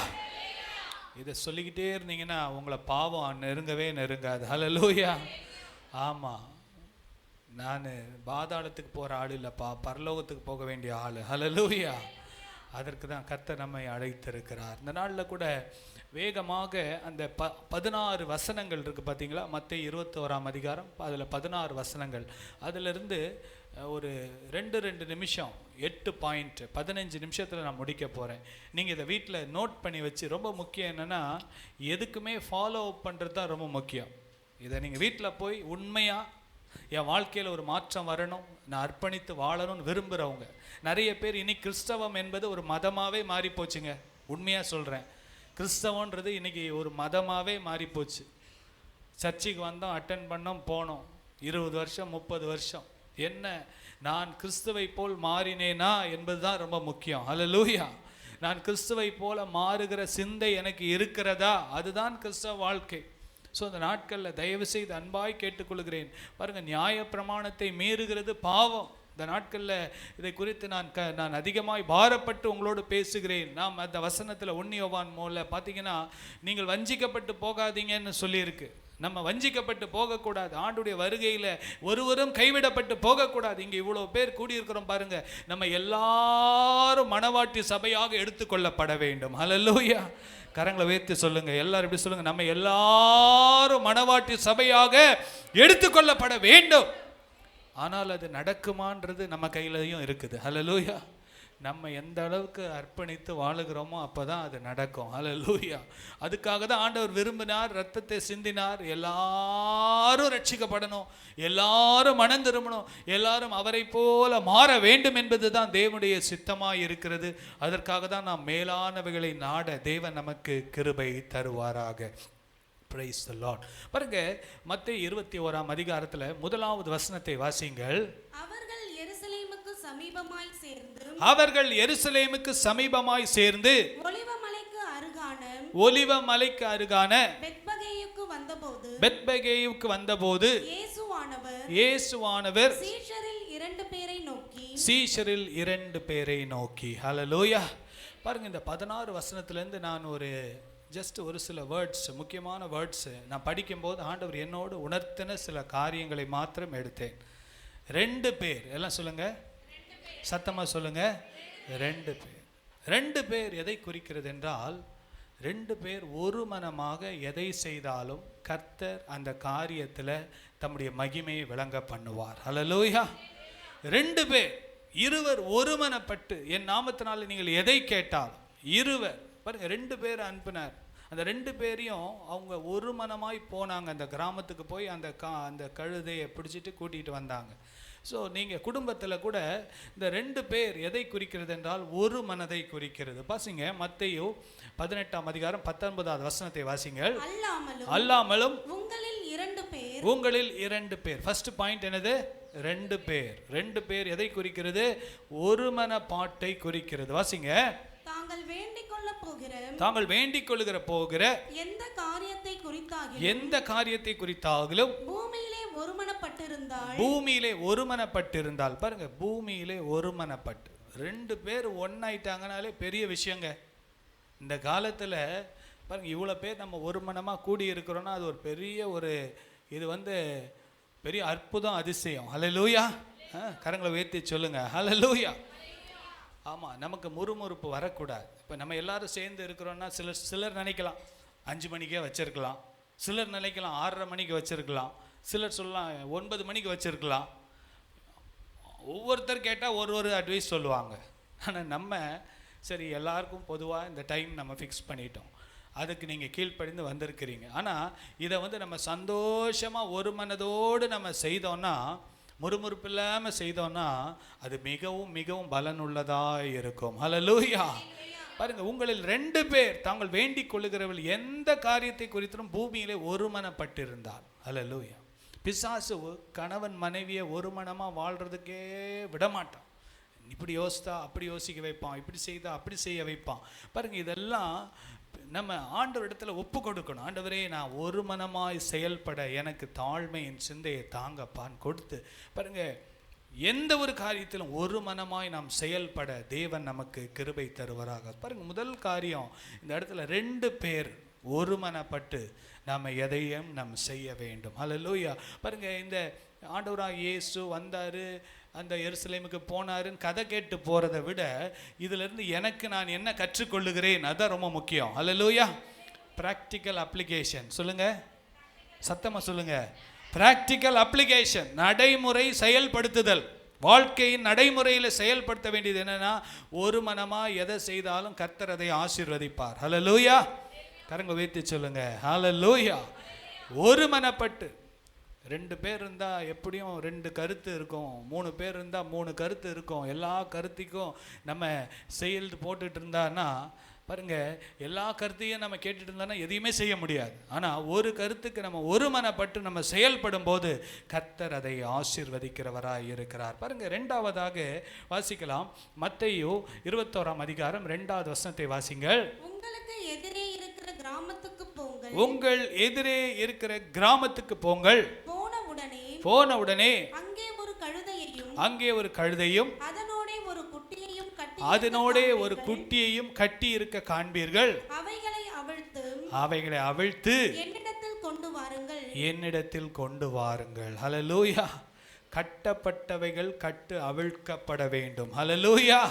இதை சொல்லிக்கிட்டே இருந்தீங்கன்னா உங்களை பாவம் நெருங்கவே நெருங்காது. ஹல்லேலூயா. ஆமாம், நான் பாதாளத்துக்கு போகிற ஆள் இல்லைப்பா, பரலோகத்துக்கு போக வேண்டிய ஆள். ஹல்லேலூயா. அதற்கு தான் கர்த்தர் நம்மை அழைத்திருக்கிறார். இந்த நாளில் கூட வேகமாக அந்த 16 வசனங்கள் இருக்குது பார்த்தீங்களா, மத்தேயு 21ஆம் அதிகாரம், அதில் 16 வசனங்கள். அதிலிருந்து ஒரு 2 நிமிஷம் 8 பாயிண்ட் 15 நிமிஷத்தில் நான் முடிக்க போகிறேன். நீங்கள் இதை வீட்டில் நோட் பண்ணி வச்சு, ரொம்ப முக்கியம் என்னென்னா எதுக்குமே ஃபாலோ அப் பண்ணுறது தான் ரொம்ப முக்கியம். இதை நீங்கள் வீட்டில் போய் உண்மையாக என் வாழ்க்கையில் ஒரு மாற்றம் வரணும், நான் அர்ப்பணித்து வாழணும்னு விரும்புகிறவங்க நிறைய பேர். இன்னைக்கு கிறிஸ்தவம் என்பது ஒரு மதமாகவே மாறி போச்சுங்க. உண்மையாக சொல்கிறேன், கிறிஸ்தவன்றது இன்றைக்கி ஒரு மதமாகவே மாறிப்போச்சு. சர்ச்சுக்கு வந்தோம், அட்டென்ட் பண்ணோம், போனோம், 20 வருஷம் 30 வருஷம். என்ன, நான் கிறிஸ்துவை போல் மாறினேனா என்பது தான் ரொம்ப முக்கியம். ஹல்லேலூயா. நான் கிறிஸ்துவை போல மாறுகிற சிந்தை எனக்கு இருக்கிறதா, அதுதான் கிறிஸ்தவ வாழ்க்கை. ஸோ அந்த நாட்களில் தயவு செய்து அன்பாய் கேட்டுக்கொள்கிறேன். பாருங்கள், நியாயப்பிரமாணத்தை மீறுகிறது பாவம். இந்த நாட்களில் இதை குறித்து நான் அதிகமாய் பாரப்பட்டு உங்களோடு பேசுகிறேன். நாம் அந்த வசனத்தில் 1 யோவான் மூலம் பார்த்தீங்கன்னா, நீங்கள் வஞ்சிக்கப்பட்டு போகாதீங்கன்னு சொல்லியிருக்கு. நம்ம வஞ்சிக்கப்பட்டு போகக்கூடாது. ஆண்டுடைய வருகையில் ஒருவரும் கைவிடப்பட்டு போகக்கூடாது. இங்கே இவ்வளோ பேர் கூடியிருக்கிறோம் பாருங்கள், நம்ம எல்லாரும் மணவாட்டி சபையாக எடுத்துக்கொள்ளப்பட வேண்டும். ஹல்லேலூயா. கரங்களை உயர்த்தி சொல்லுங்க, எல்லாரும் எப்படி சொல்லுங்க, நம்ம எல்லாரும் மணவாட்டி சபையாக எடுத்துக்கொள்ளப்பட வேண்டும். ஆனால் அது நடக்குமான்றது நம்ம கையிலையும் இருக்குது. ஹல்லேலூயா. நம்ம எந்த அளவுக்கு அர்ப்பணித்து வாழுகிறோமோ அப்போ தான் அது நடக்கும். ஹல்லேலூயா. அதுக்காக தான் ஆண்டவர் விரும்பினார், ரத்தத்தை சிந்தினார். எல்லாரும் ரட்சிக்கப்படணும், எல்லாரும் மனம் திரும்பணும், எல்லாரும் அவரை போல மாற வேண்டும் என்பது தான் தேவனுடைய சித்தமாக இருக்கிறது. அதற்காக தான் நாம் மேலானவைகளை நாட தேவன் நமக்கு கிருபை தருவாராக. Praise the Lord. பாருங்க, மத்தேயு 21ஆம் அதிகாரத்தில் 1வது வசனத்தை வாசிங்கள். அவர்கள் எருசலேமுக்கு சமீபமாய் சேர்ந்து ஒலிவ மலைக்கு அருகான பெத்பகேயுக்கு வந்தபோது இயேசுவானவர் சீஷரில் 2 பேரை நோக்கி. ஹல்லேலூயா. பாருங்க, இந்த 16 வசனத்திலிருந்து நான் ஒரு சில வேர்ட்ஸ், முக்கியமான வேர்ட்ஸ் நான் படிக்கும்போது ஆண்டவர் என்னோடு உணர்த்தின சில காரியங்களை மாத்திரம் எடுத்தேன். 2 பேர், எல்லாம் சொல்லுங்க, சத்தமாக சொல்லுங்க, 2 பேர். 2 பேர் எதை குறிக்கிறது என்றால், 2 பேர் ஒரு மனமாக எதை செய்தாலும் கர்த்தர் அந்த காரியத்தில் தம்முடைய மகிமையை விளங்க பண்ணுவார். ஹல்லேலூயா. 2 பேர், இருவர் ஒருமனப்பட்டு என் நாமத்தினால நீங்கள் எதை கேட்டாலும், இருவர் பாருங்க, 2 பேர் அனுப்பினார். அந்த 2 பேரையும் அவங்க ஒரு மனமாய் போனாங்க. அந்த கிராமத்துக்கு போய் அந்த கழுதையை பிடிச்சிட்டு கூட்டிகிட்டு வந்தாங்க. ஸோ நீங்கள் குடும்பத்தில் கூட இந்த 2 பேர் எதை குறிக்கிறது என்றால் ஒரு மனதை குறிக்கிறது. பாசிங்க, மத்தேயு 18ஆம் அதிகாரம் 19வது வசனத்தை வாசிங்கள். அல்லாமலும் உங்களில் 2 பேர். ஃபர்ஸ்ட் பாயிண்ட் என்னது? 2 பேர். 2 பேர் எதை குறிக்கிறது? ஒரு மனப்பாட்டை குறிக்கிறது. வாசிங்க. தாங்கள் வேண்டிக் கொள்ளுகிற போகிற எந்த காரியத்தை குறித்தாகிலும் பூமியிலே ஒருமனப்பட்டிருந்தால், பாருங்க, பூமியிலே ஒருமனப்பட்டு 2 பேர் ஒன்னாயிட்டாங்கனாலே பெரிய விஷயங்க. இந்த காலத்தில் பாருங்க, இவ்வளோ பேர் நம்ம ஒரு மனமாக கூடி இருக்கிறோன்னா அது ஒரு பெரிய இது பெரிய அற்புதம், அதிசயம். ஹல்லேலூயா. கரங்களை உயர்த்தி சொல்லுங்க, ஹல்லேலூயா. ஆமாம், நமக்கு முறுமுறுப்பு வரக்கூடாது. இப்போ நம்ம எல்லாரும் சேர்ந்து இருக்கிறோன்னா சிலர் நினைக்கலாம் 5 மணிக்கே வச்சிருக்கலாம், சிலர் நினைக்கலாம் 6:30 மணிக்கு வச்சிருக்கலாம், சிலர் சொல்லலாம் 9 மணிக்கு வச்சிருக்கலாம். ஒவ்வொருத்தர் கேட்டால் ஒரு அட்வைஸ் சொல்லுவாங்க. ஆனால் நம்ம சரி எல்லாருக்கும் பொதுவாக இந்த டைம் நம்ம ஃபிக்ஸ் பண்ணிட்டோம், அதுக்கு நீங்கள் கீழ்ப்படிந்து வந்திருக்கிறீங்க. ஆனால் இதை நம்ம சந்தோஷமாக ஒரு மனதோடு நம்ம செய்தோன்னா, முறுமுறுப்பு இல்லாமல் செய்தோன்னா அது மிகவும் மிகவும் பலனுள்ளதாக இருக்கும். ஹல்லேலூயா. பாருங்க, உங்களில் 2 பேர் தாங்கள் வேண்டிக் கொள்ளுகிறவர்கள் எந்த காரியத்தை குறித்தும் பூமியிலே ஒருமனப்பட்டிருந்தால். ஹல்லேலூயா. பிசாசு கணவன் மனைவியை ஒரு மனமாக வாழ்கிறதுக்கே விடமாட்டான். இப்படி யோசித்தா அப்படி யோசிக்க வைப்பான், இப்படி செய்தா அப்படி செய்ய வைப்பான். பாருங்க, இதெல்லாம் நம்ம ஆண்டவர் இடத்துல ஒப்பு கொடுக்கணும். ஆண்டவரே, நான் ஒரு மனமாய் செயல்பட எனக்கு தாழ்மையின் சிந்தையை தாங்கப்பான் கொடுத்து, பாருங்க, எந்த ஒரு காரியத்திலும் ஒரு மனமாய் நாம் செயல்பட தேவன் நமக்கு கிருபை தருவாராக. பாருங்க, முதல் காரியம் இந்த இடத்துல 2 பேர் ஒருமனப்பட்டு நம்ம எதையும் நாம் செய்ய வேண்டும். ஹல்லேலூயா. பாருங்க, இந்த ஆண்டவராக இயேசு வந்தார், அந்த எருசலேமுக்கு போனாருன்னு கதை கேட்டு போகிறத விட இதிலிருந்து எனக்கு நான் என்ன கற்றுக்கொள்ளுகிறேன், அதுதான் ரொம்ப முக்கியம். ஹல்லேலூயா. Practical application. சொல்லுங்க, சத்தமாக சொல்லுங்க. ப்ராக்டிக்கல் அப்ளிகேஷன், நடைமுறை செயல்படுத்துதல். வாழ்க்கையின் நடைமுறையில் செயல்படுத்த வேண்டியது என்னன்னா, ஒரு மனமாக எதை செய்தாலும் கர்த்தர் அதை ஆசீர்வதிப்பார். ஹல்லேலூயா. கரங்க உயர்த்தி சொல்லுங்க, ஹல்லேலூயா. ஒரு மனப்பட்டு. 2 பேர் இருந்தால் எப்படியும் 2 கருத்து இருக்கும், 3 பேர் இருந்தால் 3 கருத்து இருக்கும். எல்லா கருத்துக்கும் நம்ம செயல் போட்டுட்டு இருந்தான்னா பாருங்க, எல்லா கருத்தையும் நம்ம கேட்டுட்டு இருந்தோம்னா எதையுமே செய்ய முடியாது. ஆனால் ஒரு கருத்துக்கு நம்ம ஒருமனப்பட்டு நம்ம செயல்படும் போது கர்த்தர் அதை ஆசீர்வதிக்கிறவராய் இருக்கிறார். பாருங்க, 2வதாக வாசிக்கலாம். மத்தேயு 21ஆம் அதிகாரம் 2வது வசனத்தை வாசிங்கள். உங்களுக்கு எதிரே இருக்கிற கிராமத்துக்கு போங்கள். உங்கள் எதிரே இருக்கிற கிராமத்துக்கு போங்கள். போன உடனே அங்கே ஒரு கழுதையும் அதனோடே ஒரு குட்டியையும் கட்டி இருக்க காண்பீர்கள். அவைகளை அவிழ்த்து என்னிடத்தில் கொண்டு வாருங்கள். ஹல்லேலூயா. கட்டப்பட்டவைகள் கட்டு அவிழ்க்கப்பட வேண்டும். ஹல்லேலூயா.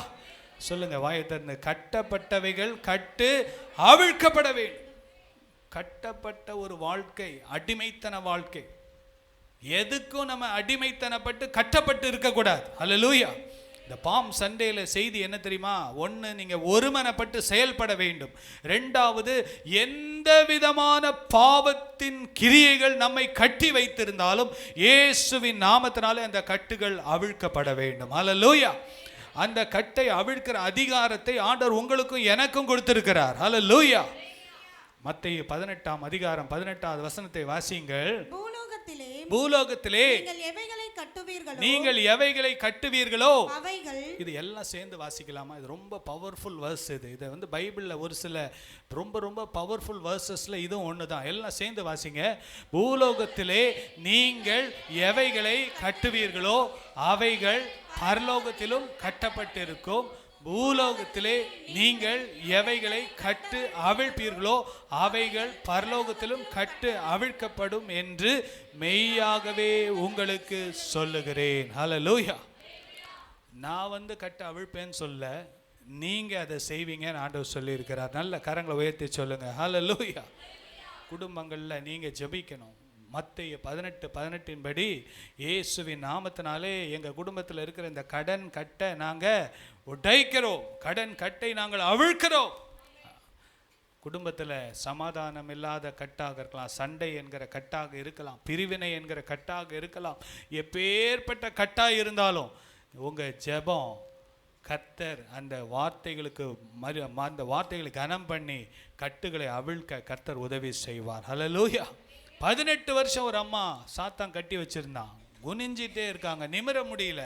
சொல்லுங்க வாயை திறந்து, கட்டப்பட்டவைகள் கட்டு அவிழ்க்கப்பட வேண்டும். கட்டப்பட்ட ஒரு வாழ்க்கை அடிமைத்தன வாழ்க்கை. எதுக்கும் நம்ம அடிமைத்தனப்பட்டு கட்டப்பட்டு இருக்கக்கூடாது. ஹல்லேலூயா. இந்த பாம் சண்டேல செய்தி என்ன தெரியுமா? 1, நீங்க ஒருமனப்பட்டு செயல்பட வேண்டும். 2வது, எந்த விதமான பாவத்தின் கிரியைகள் நம்மை கட்டி வைத்திருந்தாலும் இயேசுவின் நாமத்தினாலே அந்த கட்டுகள் அவிழ்க்கப்பட வேண்டும். ஹல்லேலூயா. அந்த கட்டை அவிழ்க்கிற அதிகாரத்தை ஆண்டவர் உங்களுக்கும் எனக்கும் கொடுத்திருக்கிறார். ஹல்லேலூயா. மத்தேயு 18ஆம் அதிகாரம் 18வது வசனத்தை வாசியுங்கள். பூலோகத்திலே நீங்கள் எவைகளை கட்டுவீர்களோ அவைகள். இது எல்லாம் சேர்ந்து வாசிக்கலாமா? இது ரொம்ப பவர்ஃபுல் வேர்ஸ். இதை பைபிளில் ஒரு சில ரொம்ப பவர்ஃபுல் வேர்சஸ்ல இதுவும் ஒன்று தான். எல்லாம் சேர்ந்து வாசிங்க. பூலோகத்திலே நீங்கள் எவைகளை கட்டுவீர்களோ அவைகள் பரலோகத்திலும் கட்டப்பட்டிருக்கும். பூலோகத்திலே நீங்கள் எவைகளை கட்டு அவிழ்ப்பீர்களோ அவைகள் பரலோகத்திலும் கட்டு அவிழ்க்கப்படும் என்று மெய்யாகவே உங்களுக்கு சொல்லுகிறேன். ஹல்லேலூயா. நான் கட்டு அவிழ்ப்பேன்னு சொல்ல, நீங்க அதை செய்வீங்கன்னு ஆண்டவர் சொல்லியிருக்கிறார். நல்ல கரங்களை உயர்த்தி சொல்லுங்க, ஹல்லேலூயா. குடும்பங்களில் நீங்க ஜெபிக்கணும். மத்தேயு 18:18 படி இயேசுவின் நாமத்தினாலே எங்கள் குடும்பத்தில் இருக்கிற இந்த கடன் கட்டை நாங்கள் உடைக்கிறோம், கடன் கட்டை நாங்கள் அவிழ்க்கிறோம். குடும்பத்தில் சமாதானம் இல்லாத கட்டாக இருக்கலாம், சண்டை என்கிற கட்டாக இருக்கலாம், பிரிவினை என்கிற கட்டாக இருக்கலாம். எப்பேற்பட்ட கட்டாக இருந்தாலும் உங்கள் ஜெபம் கர்த்தர் அந்த வார்த்தைகளுக்கு அந்த வார்த்தைகளை கனம் பண்ணி கட்டுகளை அவிழ்க்க கர்த்தர் உதவி செய்வார். ஹல்லேலூயா. 18 வருஷம் ஒரு அம்மா சாத்தான் கட்டி வச்சிருந்தான், குனிஞ்சிட்டே இருக்காங்க, நிமிர முடியல.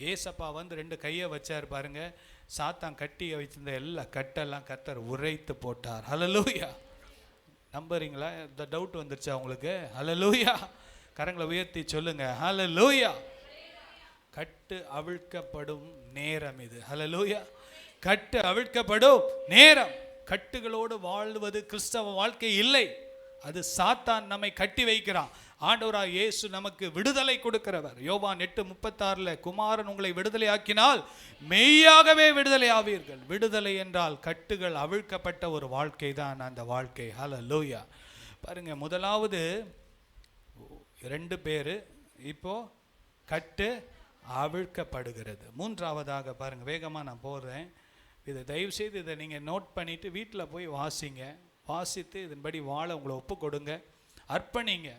ஏசப்பா 2 கையை வச்சார் பாருங்க, சாத்தான் கட்டி வச்சிருந்த எல்லா கட்டெல்லாம் கர்த்தர் உரைத்து போட்டார். ஹல்லேலூயா. நம்புறீங்களா? இந்த டவுட் வந்துருச்சா உங்களுக்கு? ஹல்லேலூயா. கரங்களை உயர்த்தி சொல்லுங்க, ஹல்லேலூயா. கட்டு அவிழ்க்கப்படும் நேரம் இது. ஹல்லேலூயா. கட்டு அவிழ்க்கப்படும் நேரம். கட்டுகளோடு வாழ்வது கிறிஸ்தவ வாழ்க்கை இல்லை. அது சாத்தான் நம்மை கட்டி வைக்கிறான். ஆண்டவராக இயேசு நமக்கு விடுதலை கொடுக்கிறவர். யோவான் 8:36 குமாரன் உங்களை விடுதலை ஆக்கினால் மெய்யாகவே விடுதலை ஆவீர்கள். விடுதலை என்றால் கட்டுகள் அவிழ்க்கப்பட்ட ஒரு வாழ்க்கை தான் அந்த வாழ்க்கை. ஹல்லேலூயா. பாருங்க, முதலாவது 2 பேர், இப்போ கட்டு அவிழ்க்கப்படுகிறது. 3வதாக பாருங்க, வேகமாக நான் போடுறேன். இதை தயவு செய்து இதை நீங்கள் நோட் பண்ணிட்டு வீட்டில் போய் வாசிங்க. வாசித்து இதன்படி வாழ உங்களை ஒப்பு கொடுங்க, அர்ப்பணிங்க.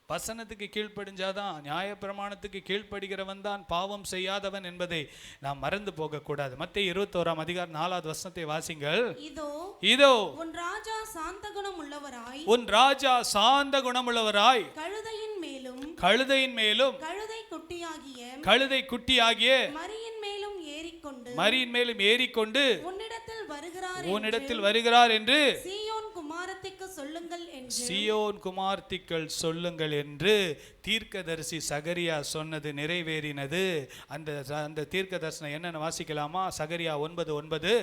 வசனத்துக்கு கீழ்ப்படிஞ்சாதான், நியாயப்பிரமாணத்துக்கு கீழ்ப்படுகிறவன் தான் பாவம் செய்யாதவன் என்பதை நாம் மறந்து போகக்கூடாது. மத்தேயு 21ஆம் அதிகாரம் 4வது வசனத்தை வாசிங்கள். இதோ உன் ராஜா சாந்த குணமுள்ளவராய் கழுதையின் மேலும் கழுதை குட்டியாகிய மரியின் மேலும் ஏறிக்கொண்டு உன்னிடத்தில் வருகிறார் என்று சீயோன் குமாரத்திகள் சொல்லுங்கள் என்று தீர்க்கதரிசி சகரியா சொன்னது நிறைவேறினது. அந்த தீர்க்க தரிசனம் என்னன்னு வாசிக்கலாமா? சகரியா 9:9.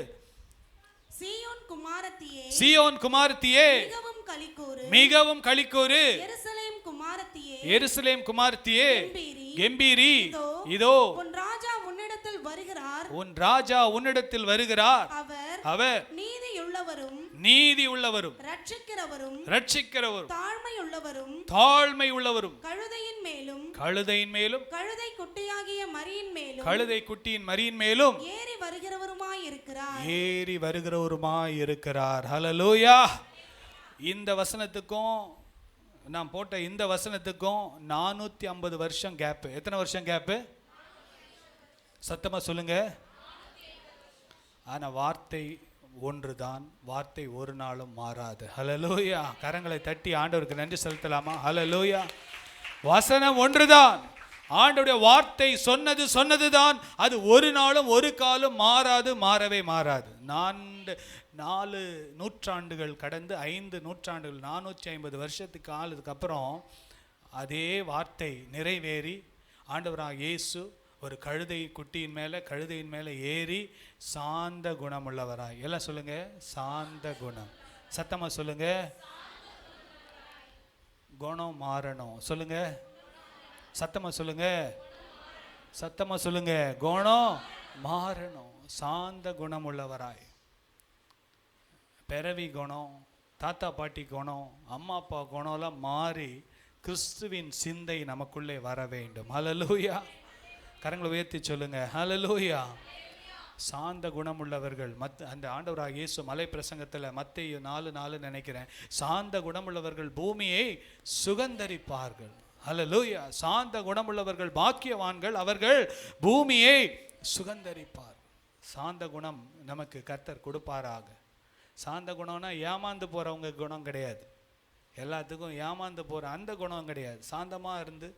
சீயோன் குமாரத்தியே சீயோன் குமாரத்தியே மிகவும் களிக்கூறு, மிகவும் களிக்கூறு, எருசலேம் குமாரத்தியே எருசலேம் குமாரத்தியே கெம்பீரி, கெம்பீரி, இதோ இதோ உன் ராஜா உன்னிடத்தில் வருகிறார், உன் ராஜா உன்னிடத்தில் வருகிறார், அவர் நீதியுள்ளவரும் நீதி உள்ளவரும் ரட்சிக்கிறவரும் ரட்சிக்கிறவரும் தாழ்மையுள்ளவரும் தாழ்மை உள்ளவரும் கழுதையின் மேலும் கழுதையின் மேலும் கழுதை குட்டியாகிய மரியின் மேலும் கழுதை குட்டியின் மரியின் மேலும் ஏறி வருகிறவருமாய் இருக்கிறார், ஏறி வருகிறவருமாய் இருக்கிறார். ஹல்லேலூயா. இந்த வசனத்துக்கும் நான் போட்ட இந்த வசனத்துக்கும் 450 வருஷம் கேப். எத்தனை வருஷம் கேப்? சத்தமா சொல்லுங்க. ஆனா வார்த்தை ஒன்றுதான், வார்த்தை ஒரு நாளும் மாறாது. ஹல்லேலூயா. கரங்களை தட்டி ஆண்டவருக்கு நன்றி செலுத்தலாமா? ஹல்லேலூயா. வசனம் ஒன்றுதான், ஆண்டவருடைய வார்த்தை சொன்னதுதான், அது ஒரு நாளும் ஒரு காலம் மாறாது, மாறவே மாறாது. 4 நூற்றாண்டுகள் கடந்து 5 நூற்றாண்டுகள் 450 வருஷத்துக்கு ஆளுக்கு அப்புறம் அதே வார்த்தை நிறைவேறி ஆண்டவராக இயேசு ஒரு கழுதையின் மேலே ஏறி சாந்த குணமுள்ளவராய், எல்லாம் சொல்லுங்க, சாந்த குணம். சத்தமா சொல்லுங்க. குணம் மாறணும். சொல்லுங்க, சத்தமா சொல்லுங்க, சத்தமா சொல்லுங்க. குணம் மாறணும். சாந்த குணம் உள்ளவராய், பிறவி குணம், தாத்தா பாட்டி குணம், அம்மா அப்பா குணம்லாம் மாறி கிறிஸ்துவின் சிந்தை நமக்குள்ளே வர வேண்டும். ஹல்லேலூயா. கரங்களை உயர்த்தி சொல்லுங்க, ஹல்லேலூயா. சாந்த குணமுள்ளவர்கள் அந்த ஆண்டவராக இயேசு மலை பிரசங்கத்தில் மத்தேயு 4:4 நினைக்கிறேன், சாந்த குணமுள்ளவர்கள் பூமியை சுகந்தரிப்பார்கள். ஹல்லேலூயா. சாந்த குணமுள்ளவர்கள் பாக்கியவான்கள், அவர்கள் பூமியை சுகந்தரிப்பார். சாந்த குணம் நமக்கு கர்த்தர் கொடுப்பாராக. சாந்த குணம்னா ஏமாந்து போகிறவங்க குணம் கிடையாது, எல்லாத்துக்கும் ஏமாந்து போகிற அந்த குணம் கிடையாது. சாந்தமாக இருந்து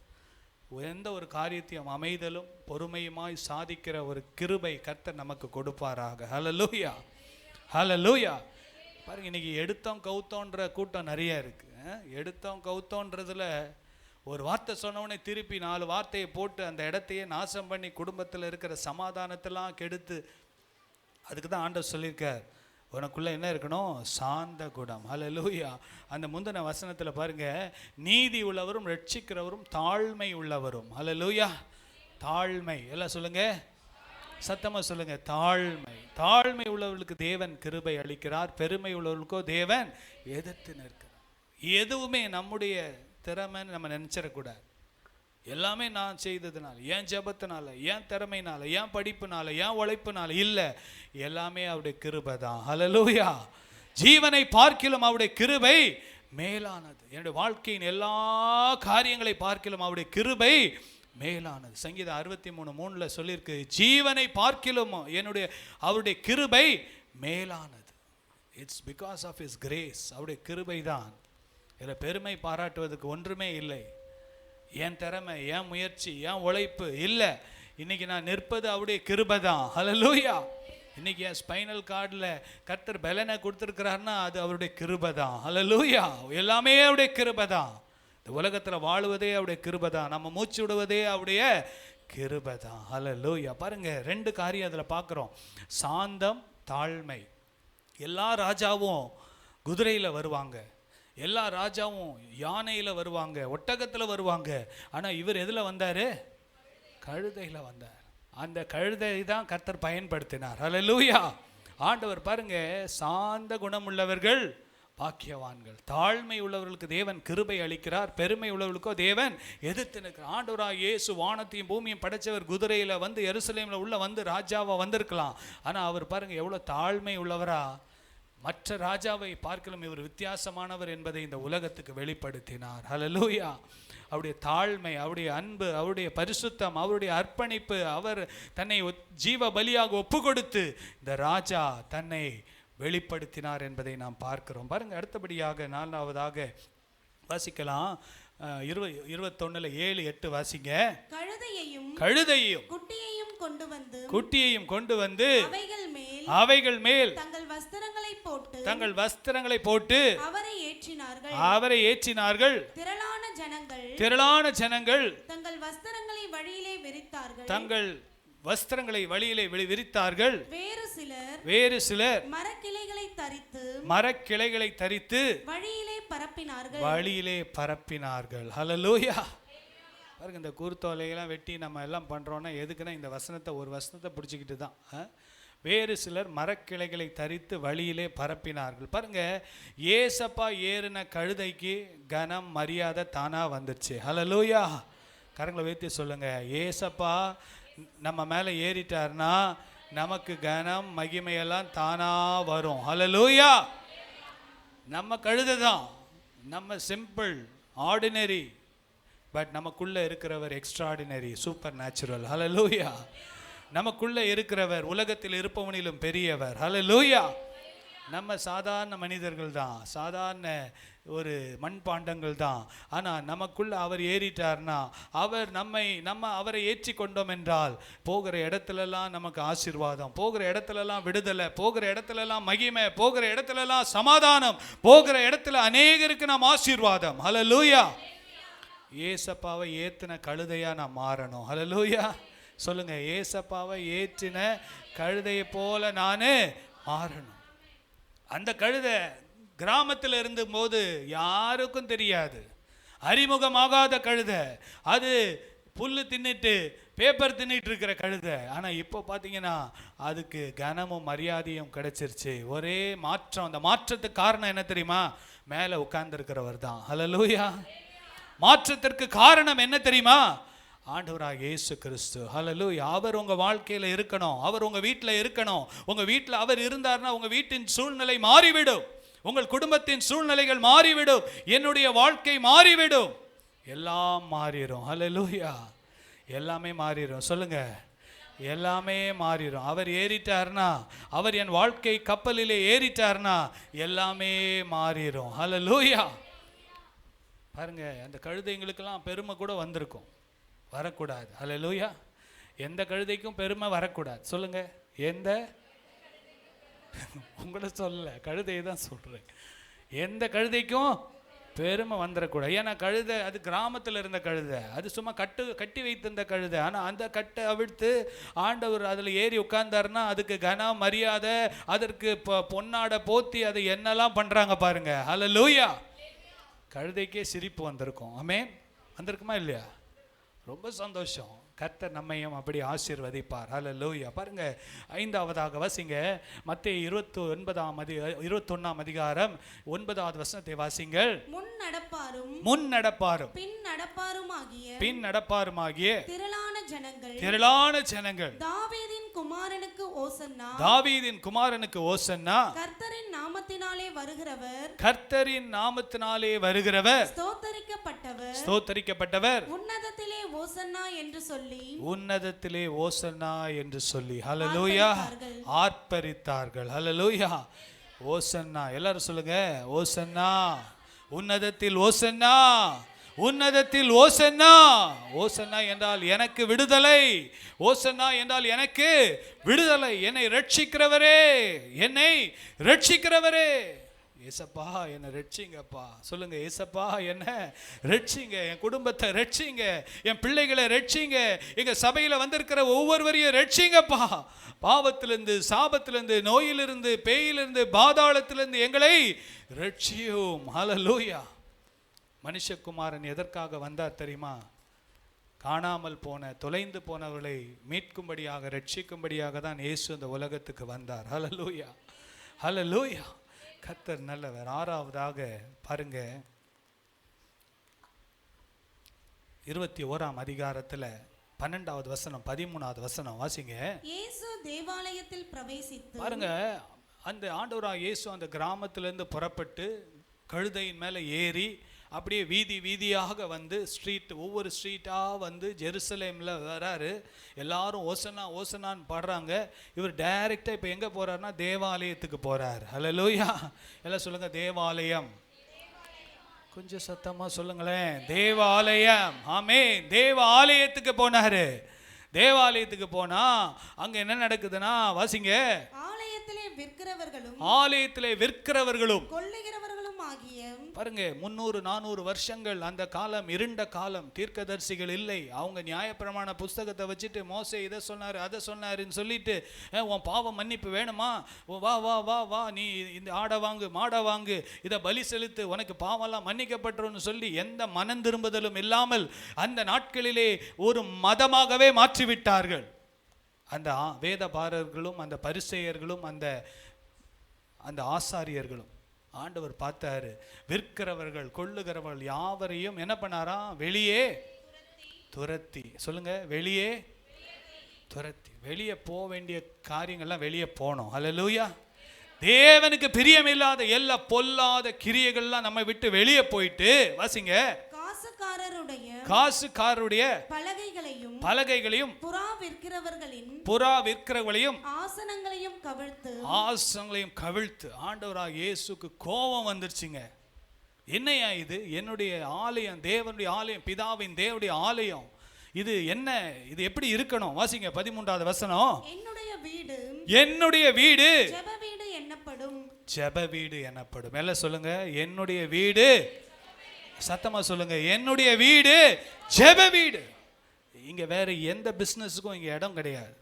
எந்த ஒரு காரியத்தையும் அமைதலும் பொறுமையுமாய் சாதிக்கிற ஒரு கிருபை கர்த்தர் நமக்கு கொடுப்பாராக. ஹல்லேலூயா. ஹல்லேலூயா. பாருங்க, இன்னைக்கு எடுத்தோம் கவுத்தோன்ற கூட்டம் நிறைய இருக்கு. எடுத்தோம் கவுத்தோன்றதுல ஒரு வார்த்தை சொன்னவனே திருப்பி 4 வார்த்தையை போட்டு அந்த இடத்தையே நாசம் பண்ணி குடும்பத்தில் இருக்கிற சமாதானத்தெல்லாம் கெடுத்து, அதுக்கு தான் ஆண்டவர் சொல்லியிருக்கார், உனக்குள்ள என்ன இருக்கணும்? சாந்த குணம். ஹல்லேலூயா. அந்த முந்தின வசனத்தில் பாருங்க, நீதி உள்ளவரும் ரட்சிக்கிறவரும் தாழ்மை உள்ளவரும். ஹல்லேலூயா. தாழ்மை, எல்லாம் சொல்லுங்க, சத்தமா சொல்லுங்க. தாழ்மை. தாழ்மை உள்ளவர்களுக்கு தேவன் கிருபை அளிக்கிறார், பெருமை உள்ளவர்களுக்கோ தேவன் எதிர்த்து நிற்கிறார். எதுவுமே நம்முடைய திறமைன்னு நம்ம நினைச்சிடக்கூடாது. எல்லாமே நான் செய்ததுனால, ஏன் ஜெபத்தினால, ஏன் திறமையினால, ஏன் படிப்புனால, ஏன் உழைப்புனால இல்லை, எல்லாமே அவருடைய கிருபை தான். ஹல்லேலூயா. ஜீவனை பார்க்கிலும் அவருடைய கிருபை மேலானது. என்னுடைய வாழ்க்கையின் எல்லா காரியங்களை பார்க்கிலும் அவருடைய கிருபை மேலானது. சங்கீதம் 63:3 சொல்லியிருக்கு, ஜீவனை பார்க்கிலும் அவருடைய கிருபை மேலானது. It's because of his grace. அவருடைய கிருபை தான். இதில் பெருமை பாராட்டுவதற்கு ஒன்றுமே இல்லை. என் திறமை, என் முயற்சி, என் உழைப்பு இல்லை. இன்னைக்கு நான் நிற்பது அவருடைய கிருபை தான். ஹல்லேலூயா. இன்னைக்கு என் ஸ்பைனல் கார்டில் கர்த்தர் பலனை கொடுத்துருக்கிறாருன்னா அது அவருடைய கிருபை தான். ஹல்லேலூயா. எல்லாமே அவருடைய கிருபை தான். இந்த உலகத்தில் வாழுவதே அவருடைய கிருபை தான். நம்ம மூச்சு விடுவதே அவருடைய கிருபை தான். ஹல்லேலூயா. பாருங்க, 2 காரியம் அதில் பார்க்குறோம், சாந்தம், தாழ்மை. எல்லா ராஜாவும் குதிரையில் வருவாங்க, எல்லா ராஜாவும் யானையில் வருவாங்க, ஒட்டகத்தில் வருவாங்க. ஆனால் இவர் எதில் வந்தார்? கழுதையில் வந்தார். அந்த கழுதை தான் கர்த்தர் பயன்படுத்தினார். ஹல்லேலூயா. ஆண்டவர் பாருங்க, சாந்த குணமுள்ளவர்கள் பாக்கியவான்கள், தாழ்மை உள்ளவர்களுக்கு தேவன் கிருபை அளிக்கிறார், பெருமை உள்ளவர்களுக்கோ தேவன் எதிர்த்து நிற்கிறார். ஆண்டவராக இயேசு வானத்தையும் பூமியும் படைச்சவர் குதிரையில் வந்து எருசலேமில் உள்ள வந்து ராஜாவாக வந்திருக்கலாம். ஆனால் அவர் பாருங்க எவ்வளோ தாழ்மை உள்ளவரா, மற்ற ராஜாவை பார்க்கலும் இவர் வித்தியாசமானவர் என்பதை இந்த உலகத்துக்கு வெளிப்படுத்தினார். ஹல்லேலூயா. அவருடைய தாழ்மை, அவருடைய அன்பு, அவருடைய பரிசுத்தம், அவருடைய அர்ப்பணிப்பு, அவர் தன்னை ஜீவ பலியாக ஒப்பு கொடுத்து இந்த ராஜா தன்னை வெளிப்படுத்தினார் என்பதை நாம் பார்க்கிறோம். பாருங்க, அடுத்தபடியாக 4வதாக வாசிக்கலாம். 21:7-8 வாசிங்க. கழுதையும் குட்டியையும் கொண்டு வந்து அவைகள் மேல் தங்கள் வஸ்திரங்களை போட்டு அவரை ஏற்றினார்கள். திரளான ஜனங்கள் தங்கள் வஸ்திரங்களை வழியிலே விரித்தார்கள். வேறு சிலர் மரக்கிளைகளை மரக்கிளைகளை தரித்து வழியிலே பரப்பினார்கள். வழியிலே பரப்பினார்கள். ஹல்லேலூயா. பாருங்க, இந்த கூர்த்தோலையெல்லாம் வெட்டி நம்ம எல்லாம் பண்றோம்னா எதுக்குன்னா இந்த வசனத்தை, ஒரு வசனத்தை பிடிச்சிக்கிட்டு தான். வேறு சிலர் மரக்கிளைகளை தரித்து வழியிலே பரப்பினார்கள். பாருங்க, ஏசப்பா ஏறின கழுதைக்கு கனம் மரியாதை தானா வந்துருச்சு. ஹல்லேலூயா. கரங்களை வைத்து சொல்லுங்க, ஏசப்பா நம்ம மேலே ஏறிட்டார்னா நமக்கு கனம் மகிமையெல்லாம் தானா வரும். ஹல்லேலூயா. நம்ம கழுதை தான், நம்ம சிம்பிள் ஆர்டினரி, பட் நமக்குள்ள இருக்கிறவர் எக்ஸ்ட்ராடினரி, சூப்பர் நேச்சுரல். ஹல்லேலூயா. நமக்குள்ள இருக்கிறவர் உலகத்தில் இருப்பவனிலும் பெரியவர். ஹல்லேலூயா. நம்ம சாதாரண மனிதர்கள் தான், சாதாரண ஒரு மண்பாண்டங்கள் தான். ஆனால் நமக்குள்ள அவர் ஏறிட்டார்னா, அவர் நம்ம அவரை ஏற்றி கொண்டோம் என்றால் போகிற இடத்துலலாம் நமக்கு ஆசீர்வாதம், போகிற இடத்துலலாம் விடுதலை, போகிற இடத்துலலாம் மகிமை, போகிற இடத்துலலாம் சமாதானம், போகிற இடத்துல அநேகருக்கு நாம் ஆசீர்வாதம். ஹல்லேலூயா. ஏசப்பாவை ஏற்றின கழுதையா நான் மாறணும். ஹல்லேலூயா. சொல்லுங்க, ஏசப்பாவை ஏற்றின கழுதையை போல நான் மாறணும். அந்த கழுதை கிராமத்தில் இருந்தபோது யாருக்கும் தெரியாது, அறிமுகமாகாத கழுதை, அது புல்லு தின்னுட்டு பேப்பர் தின்னுட்டு இருக்கிற கழுதை. ஆனால் இப்போ பார்த்தீங்கன்னா அதுக்கு கனமும் மரியாதையும் கிடைச்சிருச்சு. ஒரே மாற்றம். அந்த மாற்றத்துக்கு காரணம் என்ன தெரியுமா? மேலே உட்கார்ந்துருக்கிறவர் தான். ஹல்லேலூயா. மாற்றத்திற்கு காரணம் என்ன தெரியுமா? ஆண்டவராக இயேசு கிறிஸ்து. ஹல்லேலூயா. அவர் உங்க வாழ்க்கையில இருக்கணும், அவர் உங்க வீட்டில் இருக்கணும். உங்க வீட்டில் அவர் இருந்தார்னா உங்க வீட்டின் சூழ்நிலை மாறிவிடும், உங்கள் குடும்பத்தின் சூழ்நிலைகள் மாறிவிடும், என்னுடைய வாழ்க்கை மாறிவிடும், எல்லாம் மாறிடும். ஹல்லேலூயா. எல்லாமே மாறிடும். சொல்லுங்க, எல்லாமே மாறிடும். அவர் ஏறிட்டார்னா, அவர் என் வாழ்க்கை கப்பலிலே ஏறிட்டார்னா எல்லாமே மாறிடும். ஹல்லேலூயா. பாருங்க, அந்த கழுதைங்களுக்கெல்லாம் பெருமை கூட வந்திருக்கும், வரக்கூடாது. ஹல்லேலூயா. எந்த கழுதைக்கும் பெருமை வரக்கூடாது. சொல்லுங்க, எந்த, உங்களை சொல்ல கழுதையை தான் சொல்றேன், எந்த கழுதைக்கும் பெருமை வந்துடக்கூடாது. ஏன்னா கழுதை அது கிராமத்தில் இருந்த கழுதை, அது சும்மா கட்டி வைத்திருந்த கழுதை. ஆனால் அந்த கட்டை அவிழ்த்து ஆண்டவர் அதில் ஏறி உட்கார்ந்தாருன்னா அதுக்கு கனம் மரியாதை, அதற்கு பொன்னாடை போத்தி அதை என்னெல்லாம் பண்ணுறாங்க பாருங்க. ஹல்லேலூயா. கழுதைக்கே சிரிப்பு வந்திருக்கும். ஆமென். வந்திருக்குமா இல்லையா? ரொம்ப சந்தோஷம். கர்த்தர் நம்மையும் அப்படி ஆசீர்வதிப்பார். ஹல்லேலூயா. பாருங்க, 5ஆவதாக வாசிங்க, மத்தேயு 21ஆம் அதிகாரம் 9வது வசனத்தை வாசிங்கள். முன் நடப்பாரும் பின் நடப்பாருமாகிய திரளான ஜனங்கள் தாவீதின் குமாரனுக்கு ஓசன்னா, கர்த்தரின் நாமத்தினாலே வருகிறவர் ஸ்தோத்தரிக்கப்பட்டவர் உன்னதத்திலே ஓசன்னா என்று சொல்லி ஹல்லேலூயா ஆர்ப்பரித்தார்கள். ஹல்லேலூயா. ஓசன்னா, எல்லாரும் சொல்லுங்க, ஓசன்னா. உன்னதத்தில் ஓசன்னா, உன்னதத்தில் ஓசன்னா. ஓசன்னா என்றால் எனக்கு விடுதலை, ஓசன்னா என்றால் எனக்கு விடுதலை. என்னை ரட்சிக்கிறவரே, ஏசப்பா என்னை ரட்சிங்கப்பா. சொல்லுங்க, ஏசப்பா என்னை ரட்சிங்க, என் குடும்பத்தை ரட்சிங்க, என் பிள்ளைகளை ரட்சிங்க, எங்க சபையில வந்திருக்கிற ஒவ்வொருவரையும் ரட்சிங்கப்பா. பாவத்திலிருந்து, சாபத்திலிருந்து, நோயிலிருந்து, பேயிலிருந்து, பாதாளத்திலிருந்து எங்களை ரட்சியும். ஹல்லேலூயா. மனுஷகுமாரன் எதற்காக வந்தார் தெரியுமா? காணாமல் போன, தொலைந்து போனவர்களை மீட்கும்படியாக, ரட்சிக்கும்படியாக தான் இயேசு இந்த உலகத்துக்கு வந்தார். ஹல்லேலூயா. ஹல்லேலூயா. கர்த்தர் நல்லவர். 6ஆவதாக பாருங்க, 21ஆம் அதிகாரத்துல 12வது வசனம் 13வது வசனம் வாசிங்க. இயேசு தேவாலயத்தில் பிரவேசித்து, பாருங்க, அந்த ஆண்டவராகிய இயேசு அந்த கிராமத்திலிருந்து புறப்பட்டு கழுதையின் மேலே ஏறி அப்படியே வீதி வீதியாக வந்து ஒவ்வொரு ஸ்ட்ரீட்டாக வந்து ஜெருசலேமில் வராரு. எல்லாரும் ஓசனா ஓசனான்னு பாடுறாங்க. இவர் டைரெக்டாக இப்போ எங்கே போகிறாருன்னா தேவாலயத்துக்கு போகிறார். ஹல்லேலூயா. எல்லாம் சொல்லுங்கள், தேவாலயம். கொஞ்சம் சத்தமாக சொல்லுங்களேன், தேவாலயம். ஆமென். தேவாலயத்துக்கு போனார். தேவாலயத்துக்கு போனா அங்க என்ன நடக்குதுன்னா வாசிங்க. ஆலயத்திலே விற்கிறவர்களும் ஆகிய பாருங்க, 300-400 வருஷங்கள் அந்த காலம் இருண்ட காலம், தீர்க்கதரிசிகள் இல்லை. அவங்க நியாயப்பிரமாண புஸ்தகத்தை வச்சுட்டு மோசே இதை சொன்னாரு அதை சொன்னாருன்னு சொல்லிட்டு, உன் பாவம் மன்னிப்பு வேணுமா, வா வா வா வா, நீ இந்த ஆடை வாங்கு மாடை வாங்கு, இதை பலி செலுத்து, உனக்கு பாவம்லாம் மன்னிக்கப்பட்டுருன்னு சொல்லி எந்த மனம் திரும்புதலும் இல்லாமல் அந்த நாட்களிலே ஒரு மதமாகவே மாற்றிவிட்டார்கள். அந்த வேதபாரர்களும் அந்த பரிசேயர்களும் அந்த ஆசாரியர்களும். ஆண்டவர் பார்த்தாரு, விற்கிறவர்கள் கொள்ளுகிறவர்கள் யாவரையும் என்ன பண்ணாரா, வெளியே துரத்தி. சொல்லுங்க, வெளியே துரத்தி. வெளியே போக வேண்டிய காரியங்கள்லாம் வெளியே போனோம். அல்லேலூயா. தேவனுக்கு பிரியமில்லாத எல்லா பொல்லாத கிரியைகள்லாம் நம்ம விட்டு வெளியே போயிட்டு, வாசிங்க, காசுக்காரருடைய பலகைகளையும் புறா விற்கிறவர்களையும் ஆசனங்களையும் கவிழ்த்து. ஆண்டவராக இயேசுக்கு கோபம் வந்துருச்சுங்க. என்னையா இது? என்னுடைய ஆலயம், தேவனுடைய ஆலயம், பிதாவின் தேவனுடைய ஆலயம். இது என்ன? இது எப்படி இருக்கணும்? வாசிங்க 13வது வசனம். என்னுடைய வீடு ஜெப வீடு எனப்படும். எல்லாம் சொல்லுங்க, என்னுடைய வீடு. சத்தமா சொல்லுங்க, என்னுடைய வீடு ஜெப வீடு. இங்க வேற எந்த பிசினஸுக்கும் இங்க இடம் கிடையாது.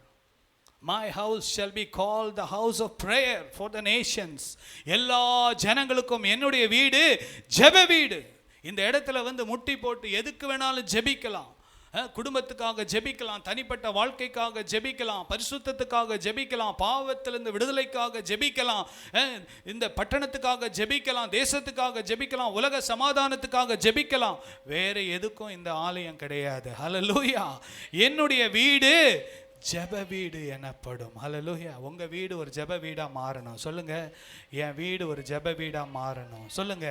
My house shall be called the house of prayer for the nations. எல்லா ஜனங்களுக்கும் என்னுடைய வீடு ஜெப வீடு. இந்த இடத்துல வந்து முட்டி போட்டு எதுக்கு வேணாலும் ஜெபிக்கலாம். குடும்பத்துக்காக ஜெபிக்கலாம், தனிப்பட்ட வாழ்க்கைக்காக ஜெபிக்கலாம், பரிசுத்தத்துக்காக ஜெபிக்கலாம், பாவத்திலிருந்து விடுதலைக்காக ஜெபிக்கலாம், இந்த பட்டணத்துக்காக ஜெபிக்கலாம், தேசத்துக்காக ஜெபிக்கலாம், உலக சமாதானத்துக்காக ஜெபிக்கலாம். வேற எதுக்கும் இந்த ஆலயம் கிடையாது. ஹல்லேலூயா. என்னுடைய வீடு ஜெப வீடு எனப்படும். ஹல்லேலூயா. உங்க வீடு ஒரு ஜெப வீடா மாறணும். சொல்லுங்க, என் வீடு ஒரு ஜெப வீடா மாறணும். சொல்லுங்க,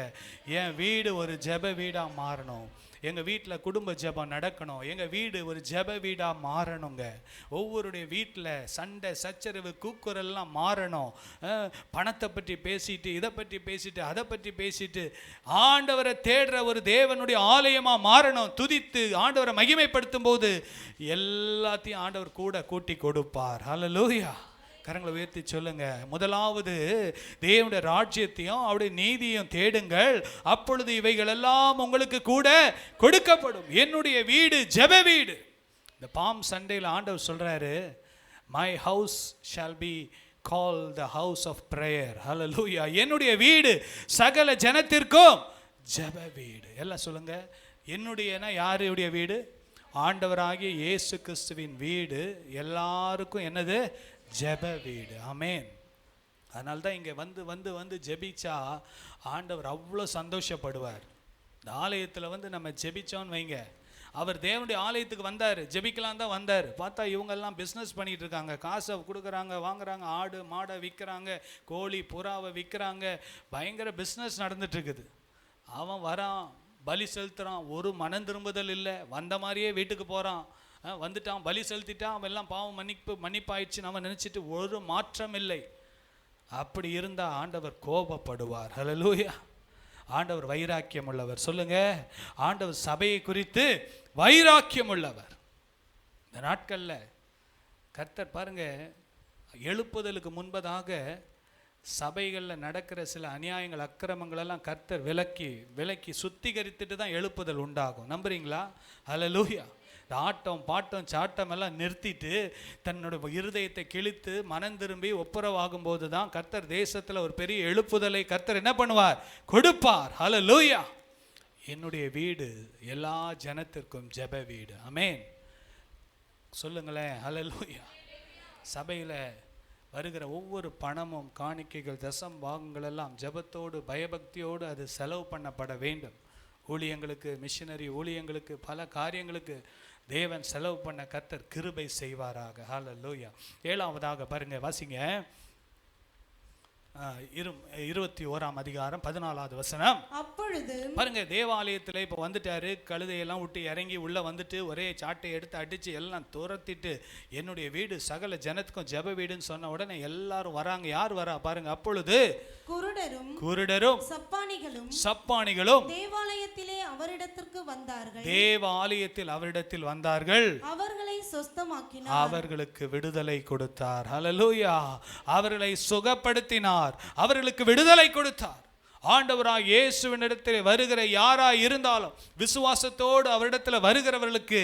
என் வீடு ஒரு ஜெப வீடா மாறணும். எங்கள் வீட்டில் குடும்ப ஜெபம் நடக்கணும். எங்கள் வீடு ஒரு ஜெப வீடாக மாறணுங்க. ஒவ்வொருடைய வீட்டில் சண்டை சச்சரவு கூக்குரல்லாம் மாறணும். பணத்தை பற்றி பேசிட்டு, இதை பற்றி பேசிட்டு, அதை பற்றி பேசிட்டு, ஆண்டவரை தேடுற ஒரு தேவனுடைய ஆலயமாக மாறணும். துதித்து ஆண்டவரை மகிமைப்படுத்தும் போது எல்லாத்தையும் ஆண்டவர் கூட கூட்டி கொடுப்பார். ஹல்லேலூயா. கரங்களை உயர்த்தி சொல்லுங்க, முதலாவது தேவனுடைய ராஜ்யத்தையும் அவருடைய நீதியையும் தேடுங்கள், அப்பொழுது இவைகள் எல்லாம் உங்களுக்கு கூட கொடுக்கப்படும். என்னுடைய வீடு ஜெப வீடு. இந்த பாம் சண்டேல ஆண்டவர் சொல்றாரு, my house shall be called the house of prayer. hallelujah. என்னுடைய வீடு சகல ஜனத்திற்கும் ஜெப வீடு. எல்லாம் சொல்லுங்க, என்னுடையனா யாருடைய வீடு? ஆண்டவராகிய இயேசு கிறிஸ்துவின் வீடு எல்லாருக்கும் என்னது? ஜெப வீடு. ஆமென். அதனால தான் இங்கே வந்து வந்து வந்து ஜெபிச்சா ஆண்டவர் அவ்வளோ சந்தோஷப்படுவார். இந்த ஆலயத்தில் வந்து நம்ம ஜெபிச்சோன்னு வைங்க, அவர் தேவனுடைய ஆலயத்துக்கு வந்தார், ஜெபிக்கலாம் தான் வந்தார். பார்த்தா இவங்கெல்லாம் பிஸ்னஸ் பண்ணிகிட்டு இருக்காங்க, காசை கொடுக்குறாங்க, வாங்குறாங்க, ஆடு மாடை விற்கிறாங்க, கோழி புறாவை விற்கிறாங்க, பயங்கர பிஸ்னஸ் நடந்துட்டுருக்குது. அவன் வரான், பலி செலுத்துகிறான், ஒரு மனம் திரும்புதல் இல்லை, வந்த மாதிரியே வீட்டுக்கு போகிறான், வந்துட்டான், பலி செலுத்திட்டான், அவன் எல்லாம் பாவம் மன்னிப்பாயிடுச்சு நம்ம நினச்சிட்டு ஒரு மாற்றம் இல்லை. அப்படி இருந்தால் ஆண்டவர் கோபப்படுவார். ஹல்லேலூயா. ஆண்டவர் வைராக்கியம் உள்ளவர். சொல்லுங்க, ஆண்டவர் சபையை குறித்து வைராக்கியம் உள்ளவர். இந்த நாட்களில் கர்த்தர் பாருங்க, எழுப்புதலுக்கு முன்பதாக சபைகளில் நடக்கிற சில அநியாயங்கள் அக்கிரமங்களெல்லாம் கர்த்தர் விலக்கி சுத்திகரித்துட்டு தான் எழுப்புதல் உண்டாகும். நம்புறீங்களா? ஹல்லேலூயா. இந்த ஆட்டம் பாட்டம் சாட்டம் எல்லாம் நிறுத்திட்டு தன்னோட இருதயத்தை கிழித்து மனம் திரும்பி ஒப்புரவாகும் போது தான் கர்த்தர் தேசத்தில் ஒரு பெரிய எழுப்புதலை கர்த்தர் என்ன பண்ணுவார்? கொடுப்பார். ஹல்லேலூயா. என்னுடைய வீடு எல்லா ஜனத்திற்கும் ஜெப வீடு. ஆமென். சொல்லுங்களேன், ஹல்லேலூயா. சபையில் வருகிற ஒவ்வொரு பணமும் காணிக்கைகள் தசம் பாகங்கள் எல்லாம் ஜெபத்தோடு பயபக்தியோடு அது செலவு பண்ணப்பட வேண்டும். ஊழியங்களுக்கு, மிஷினரி ஊழியங்களுக்கு, பல காரியங்களுக்கு தேவன் செலவு பண்ண கர்த்தர் கிருபை செய்வாராக. ஹல்லேலூயா. 7வதாக பாருங்க, வாசிங்க 21ஆம் அதிகாரம் 14வது வசனம். அப்பொழுது பாருங்க, தேவாலயத்தில் இப்போ வந்துட்டாரு, கழுதையெல்லாம் விட்டு இறங்கி உள்ள வந்துட்டு ஒரே சாட்டை எடுத்து அடிச்சு எல்லாம் துரத்திட்டு என்னுடைய வீடு சகல ஜனத்துக்கும் ஜெப வீடுன்னு சொன்ன உடனே எல்லாரும் வராங்க. யார் வரா பாருங்க. அப்பொழுது குருடரும் சப்பானிகளும் தேவாலயத்தில் அவரிடத்தில் வந்தார்கள். அவர்களை சொஸ்தமாக்கினார், அவர்களுக்கு விடுதலை கொடுத்தார். ஹல்லேலூயா. அவர்களை சுகப்படுத்தினார், அவர்களுக்கு விடுதலை கொடுத்தார். ஆண்டவராக இயேசுவினிடத்தில் வருகிற யாராய் இருந்தாலும் விசுவாசத்தோடு அவரிடத்தில் வருகிறவர்களுக்கு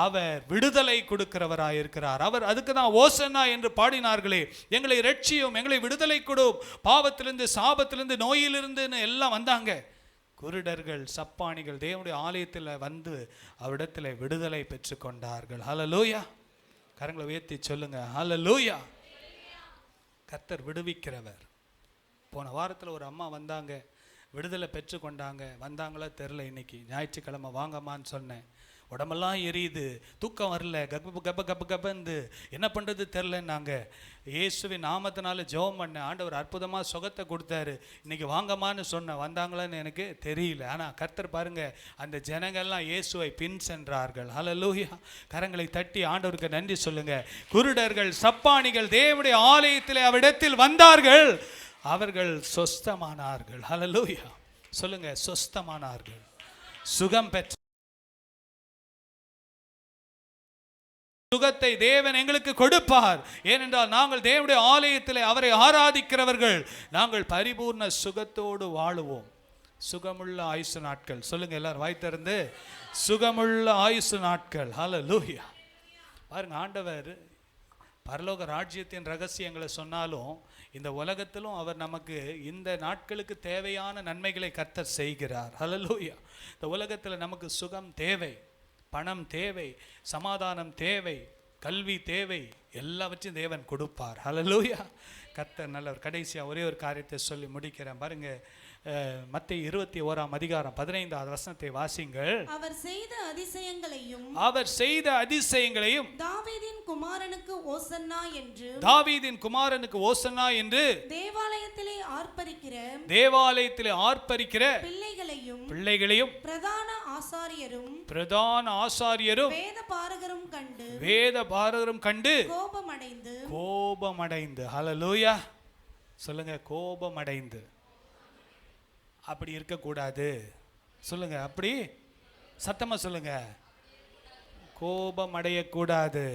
அவர் விடுதலை கொடுக்கிறவராய் இருக்கிறார். அவர் அதுக்கு தான் ஓசன்னா என்று பாடினார்களே, எங்களை ரட்சியும், எங்களை விடுதலை கொடும், பாவத்திலிருந்து சாபத்திலிருந்து நோயிலிருந்து எல்லாம் வந்தாங்க. குருடர்கள் சப்பானிகள் தேவனுடைய ஆலயத்தில் வந்து அவரிடத்தில் விடுதலை பெற்றுக்கொண்டார்கள். ஹல்லேலூயா. கரங்களை உயர்த்தி சொல்லுங்க, ஹல்லேலூயா. கர்த்தர் விடுவிக்கிறவர். போன வாரத்தில் ஒரு அம்மா வந்தாங்க, விடுதலை பெற்றுக்கொண்டாங்க. வந்தாங்களா தெரில. இன்னைக்கு ஞாயிற்றுக்கிழமை வாங்கம்மான்னு சொன்னேன். உடம்பெல்லாம் எரியுது, தூக்கம் வரல, கப்பந்து என்ன பண்ணுறது தெரிலன்னாங்க. இயேசுவின் நாமத்தினால ஜெபம் பண்ணேன், ஆண்டவர் அற்புதமாக சுகத்தை கொடுத்தாரு. இன்னைக்கு வாங்கம்மான்னு சொன்னேன். வந்தாங்களான்னு எனக்கு தெரியல. ஆனால் கர்த்தர் பாருங்க, அந்த ஜனங்கள்லாம் இயேசுவை பின் சென்றார்கள். ஹல்லேலூயா. கரங்களை தட்டி ஆண்டவருக்கு நன்றி சொல்லுங்க. குருடர்கள் சப்பானிகள் தேவனுடைய ஆலயத்தில் அவரிடத்தில் வந்தார்கள், அவர்கள் சொஸ்தமானார்கள். ஹல்லேலூயா. சொல்லுங்க, சொஸ்தமானார்கள், சுகம் பெற்ற. சுகத்தை தேவன் எங்களுக்கு கொடுப்பார். ஏனென்றால் நாங்கள் தேவனுடைய ஆலயத்தில் அவரை ஆராதிக்கிறவர்கள். நாங்கள் பரிபூர்ண சுகத்தோடு வாழுவோம். சுகமுள்ள ஆயுசு நாட்கள். சொல்லுங்க எல்லாரும் வாய் திறந்து, சுகமுள்ள ஆயுசு நாட்கள். ஹல்லேலூயா. பாருங்க, ஆண்டவர் பரலோக ராஜ்யத்தின் ரகசியங்களை சொன்னாலும் இந்த உலகத்திலும் அவர் நமக்கு இந்த நாட்களுக்கு தேவையான நன்மைகளை கர்த்தர் செய்கிறார். ஹல்லேலூயா. இந்த உலகத்தில் நமக்கு சுகம் தேவை, பணம் தேவை, சமாதானம் தேவை, கல்வி தேவை, எல்லாவற்றையும் தேவன் கொடுப்பார். ஹல்லேலூயா. கர்த்தர் நல்லவர். கடைசியாக ஒரே ஒரு காரியத்தை சொல்லி முடிக்கிறேன். பாருங்க, மத்தேயு 21:15 வசனத்தை வாசிங்கள். அவர் செய்த அதிசயங்களையும், அவர் செய்த அதிசயங்களையும், தாவீதின் குமாரனுக்கு ஓசன்னா என்று, தாவீதின் குமாரனுக்கு ஓசன்னா என்று தேவாலயத்திலே ஆர்ப்பரிக்கிற பிள்ளைகளையும் பிரதான ஆசாரியரும் வேத பாரகரும் கண்டு கோபமடைந்து. ஹல்லேலூயா. சொல்லுங்க, கோபமடைந்து. அப்படி இருக்கக்கூடாது. சொல்லுங்க, அப்படி சத்தமா சொல்லுங்க, கோபம் அடையக்கூடாது.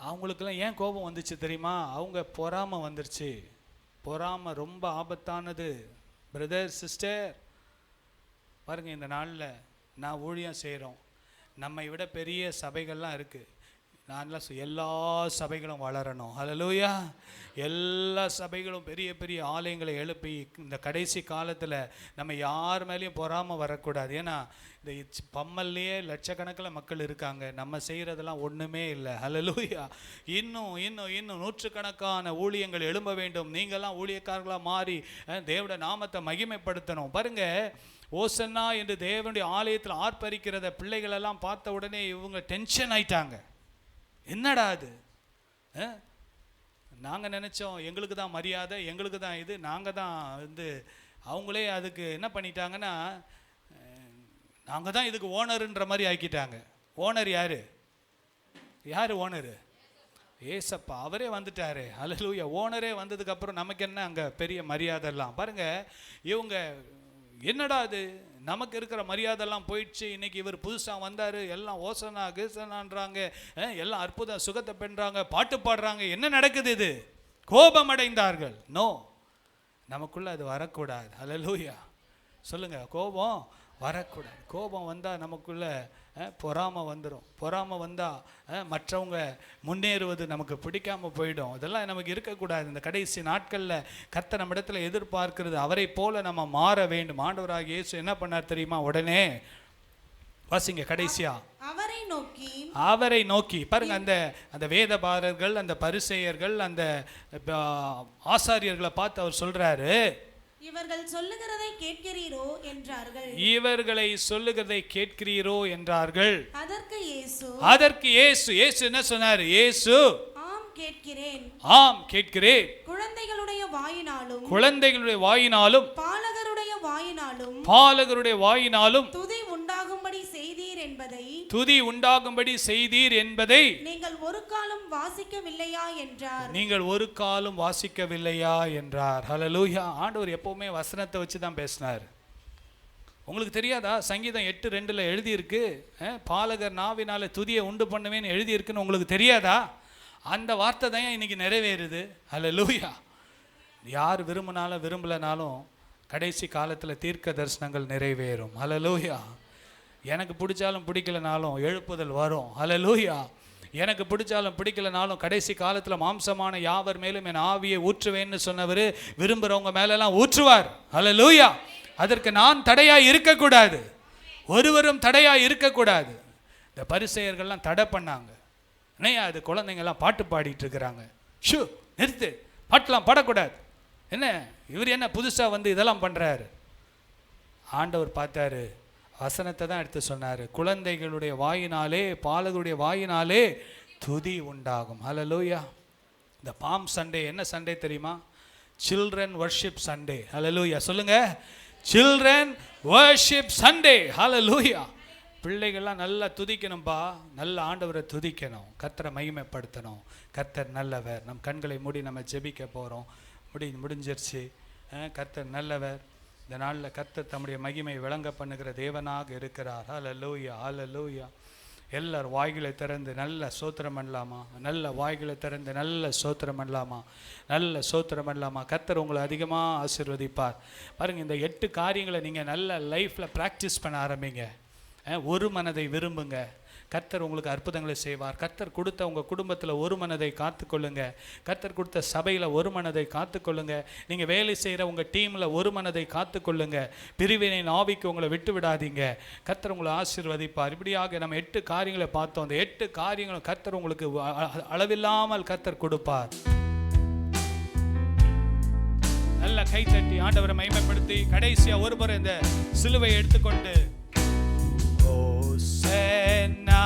அவங்களுக்கெல்லாம் ஏன் கோபம் வந்துச்சு தெரியுமா? அவங்க பொறாமை வந்துருச்சு. பொறாமை ரொம்ப ஆபத்தானது. பிரதர் சிஸ்டர் பாருங்க, இந்த நாளில் நான் ஊழியம் செய்கிறோம், நம்மை விட பெரிய சபைகள்லாம் இருக்குது. நான்லாம் எல்லா சபைகளும் வளரணும். ஹல்லேலூயா. எல்லா சபைகளும் பெரிய பெரிய ஆலயங்களை எழுப்பி இந்த கடைசி காலத்தில் நம்ம யார் மேலேயும் பொறாமல் வரக்கூடாது. ஏன்னா இந்த பம்மல்லையே லட்சக்கணக்கில் மக்கள் இருக்காங்க, நம்ம செய்கிறதெல்லாம் ஒன்றுமே இல்லை. ஹல்லேலூயா. இன்னும் நூற்றுக்கணக்கான ஊழியங்கள் எழும்ப வேண்டும். நீங்கள்லாம் ஊழியக்காரர்களாக மாறி தேவனுடைய நாமத்தை மகிமைப்படுத்தணும். பாருங்க, ஓசன்னா என்று தேவனுடைய ஆலயத்தில் ஆர்ப்பரிக்கிறத பிள்ளைகளெல்லாம் பார்த்த உடனே இவங்க டென்ஷன் ஆயிட்டாங்க. என்னடா அது? நாங்கள் நினச்சோம் எங்களுக்கு தான் மரியாதை, எங்களுக்கு தான் இது, நாங்கள் தான் அவங்களே அதுக்கு என்ன பண்ணிட்டாங்கன்னா, நாங்கள் தான் இதுக்கு ஓனருன்ற மாதிரி ஆக்கிட்டாங்க. ஓனர் யார் ஓனரு? ஏசப்பா. அவரே வந்துட்டாரு. ஹல்லேலூயா. ஓனரே வந்ததுக்கப்புறம் நமக்கு என்ன அங்கே பெரிய மரியாதைலாம்? பாருங்கள், இவங்க என்னடா அது, நமக்கு இருக்கிற மரியாதைலாம் போயிடுச்சு. இன்னைக்கு இவர் புதுசாக வந்தார், எல்லாம் ஓசனா கேசனான்றாங்க, எல்லாம் அற்புத சுகத்தை பெண்றாங்க, பாட்டு பாடுறாங்க. என்ன நடக்குது? இது கோபம் அடைந்தார்கள். நோ, நமக்குள்ள அது வரக்கூடாது. ஹல்லேலூயா. சொல்லுங்க, கோபம் வரக்கூடாது. கோபம் வந்தால் நமக்குள்ள பொறாமை வந்துடும். பொறாமை வந்தால் மற்றவங்க முன்னேறுவது நமக்கு பிடிக்காமல் போயிடும். இதெல்லாம் நமக்கு இருக்கக்கூடாது. இந்த கடைசி நாட்களில் கர்த்தர் நம்ம இடத்துல எதிர்பார்க்கிறது அவரை போல நம்ம மாற வேண்டும். ஆண்டவராகிய இயேசு என்ன பண்ணார் தெரியுமா? உடனே வாசிங்க கடைசியா, அவரை நோக்கி பாருங்க, அந்த வேதபாரர்கள், அந்த பரிசேயர்கள், அந்த ஆசாரியர்களை பார்த்து அவர் சொல்றாரு, இவர்கள் சொல்லுகிறதை கேட்கிறீரோ என்றார்கள். இவர்களை சொல்லுகிறதை கேட்கிறீரோ என்றார்கள். அதற்கு இயேசு என்ன சொன்னார்? இயேசு ஆம் கேட்கிறேன். குழந்தைகளுடைய வாயினாலும் பாலகருடைய வாயினாலும் துதி உண்டாகும்படி செய்தீர் என்பதை நீங்கள் ஒரு காலம் வாசிக்கவில்லையா என்றார். ஹல்லேலூயா. ஆண்டவர் எப்பவுமே வசனத்தை வச்சு தான் பேசினார். உங்களுக்கு தெரியாதா? சங்கீதம் 8:2 எழுதியிருக்கு, பாலகர் நாவினால துதியை உண்டு பண்ணுவேன்னு எழுதியிருக்குன்னு உங்களுக்கு தெரியாதா? அந்த வார்த்தை தான் இன்னைக்கு நிறைவேறுது. ஹல்லேலூயா. யார் விரும்பினாலும் விரும்பலனாலும் கடைசி காலத்தில் தீர்க்க தரிசனங்கள் நிறைவேறும். ஹல்லேலூயா. எனக்கு பிடிச்சாலும் பிடிக்கலனாலும் எழுப்புதல் வரும். ஹல்லேலூயா. எனக்கு பிடிச்சாலும் பிடிக்கலனாலும் கடைசி காலத்தில் மாம்சமான யாவர் மேலும் என் ஆவியை ஊற்றுவேன்னு சொன்னவர் விரும்புகிறவங்க மேலெல்லாம் ஊற்றுவார். ஹல்லேலூயா. அதற்கு நான் தடையாக இருக்கக்கூடாது, ஒருவரும் தடையாக இருக்கக்கூடாது. இந்த பரிசேயர்கள்லாம் தடை பண்ணாங்க. என்னையா அது, குழந்தைங்கள்லாம் பாட்டு பாடிட்டு இருக்கிறாங்க, ஷூ நிறுத்து, பாட்டெலாம் பாடக்கூடாது, என்ன இவர் என்ன புதுசாக வந்து இதெல்லாம் பண்ணுறாரு. ஆண்டவர் பார்த்தாரு, வசனத்தை தான் எடுத்து சொன்னார், குழந்தைகளுடைய வாயினாலே பாலகருடைய வாயினாலே துதி உண்டாகும். ஹல்லேலூயா. இந்த பாம் சண்டே என்ன சண்டே தெரியுமா? Children worship Sunday. ஹல்லேலூயா. சொல்லுங்க, சில்ட்ரன் வர்ஷிப் சண்டே. ஹல்லேலூயா. பிள்ளைகள்லாம் நல்லா துதிக்கணும்பா, நல்ல ஆண்டவரை துதிக்கணும், கர்த்தரை மகிமைப்படுத்தணும். கர்த்தர் நல்லவர். நம் கண்களை மூடி நம்ம ஜெபிக்க போகிறோம். முடிஞ்சிருச்சு. கர்த்தர் நல்லவர். இந்த நாளில் கர்த்தர் தம்முடைய மகிமை விளங்க பண்ணுகிற தேவனாக இருக்கிறார். ஹல்லேலூயா, ஹல்லேலூயா. எல்லார் வாய்களை திறந்து நல்ல சோத்திரம் பண்ணலாமா? நல்ல வாய்களை திறந்து நல்ல சோத்திரம் பண்ணலாமா? நல்ல சோத்திரம் பண்ணலாமா? கர்த்தர் உங்களை அதிகமாக ஆசீர்வதிப்பார். பாருங்கள், இந்த 8 காரியங்களை நீங்கள் நல்ல லைஃப்பில் ப்ராக்டிஸ் பண்ண ஆரம்பிங்க. ஒரு மனதை விரும்புங்க, கர்த்தர் உங்களுக்கு அற்புதங்களை செய்வார். கர்த்தர் கொடுத்த உங்கள் குடும்பத்தில் ஒரு மனதை காத்துக்கொள்ளுங்க. கர்த்தர் கொடுத்த சபையில் ஒரு மனதை காத்துக்கொள்ளுங்க. நீங்கள் வேலை செய்கிற உங்கள் டீமில் ஒரு மனதை காத்துக்கொள்ளுங்க. பிரிவினை ஆவிக்கு உங்களை விட்டு விடாதீங்க. கர்த்தர் உங்களை ஆசீர்வதிப்பார். இப்படியாக நம்ம 8 காரியங்களை பார்த்தோம். அந்த 8 காரியங்களும் கர்த்தர் உங்களுக்கு அளவில்லாமல் கர்த்தர் கொடுப்பார். நல்ல கை தட்டி ஆண்டவரை மகிமைப்படுத்தி கடைசியாக ஒருமுறை இந்த சிலுவை எடுத்துக்கொண்டு ஓசன்னா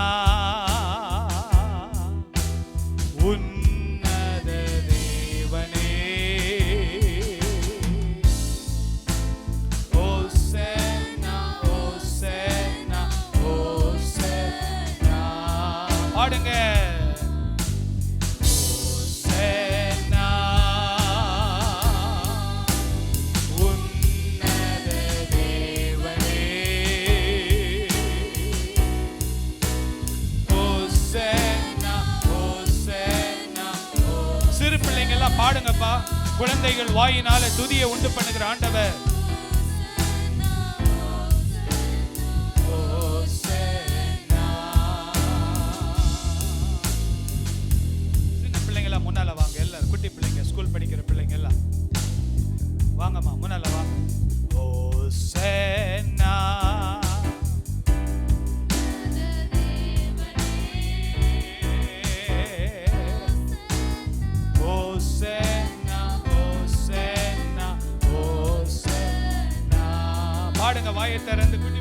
உன்னத தேவனே, ஓசன்னா ஓசன்னா ஓசன்னா பாடுங்க. பாடுங்கப்பா, குழந்தைகள் வாயினால துதியை உண்டு பண்ணுகிற ஆண்டவர். சின்ன பிள்ளைங்களா முன்னால வாங்க, எல்லாரும் குட்டி பிள்ளைங்க, ஸ்கூல் படிக்கிற பிள்ளைங்க எல்லாம் வாங்கம்மா, முன்னால வாங்க. ஓசன்னா பாடுங்க, வாயை திறந்து குட்டி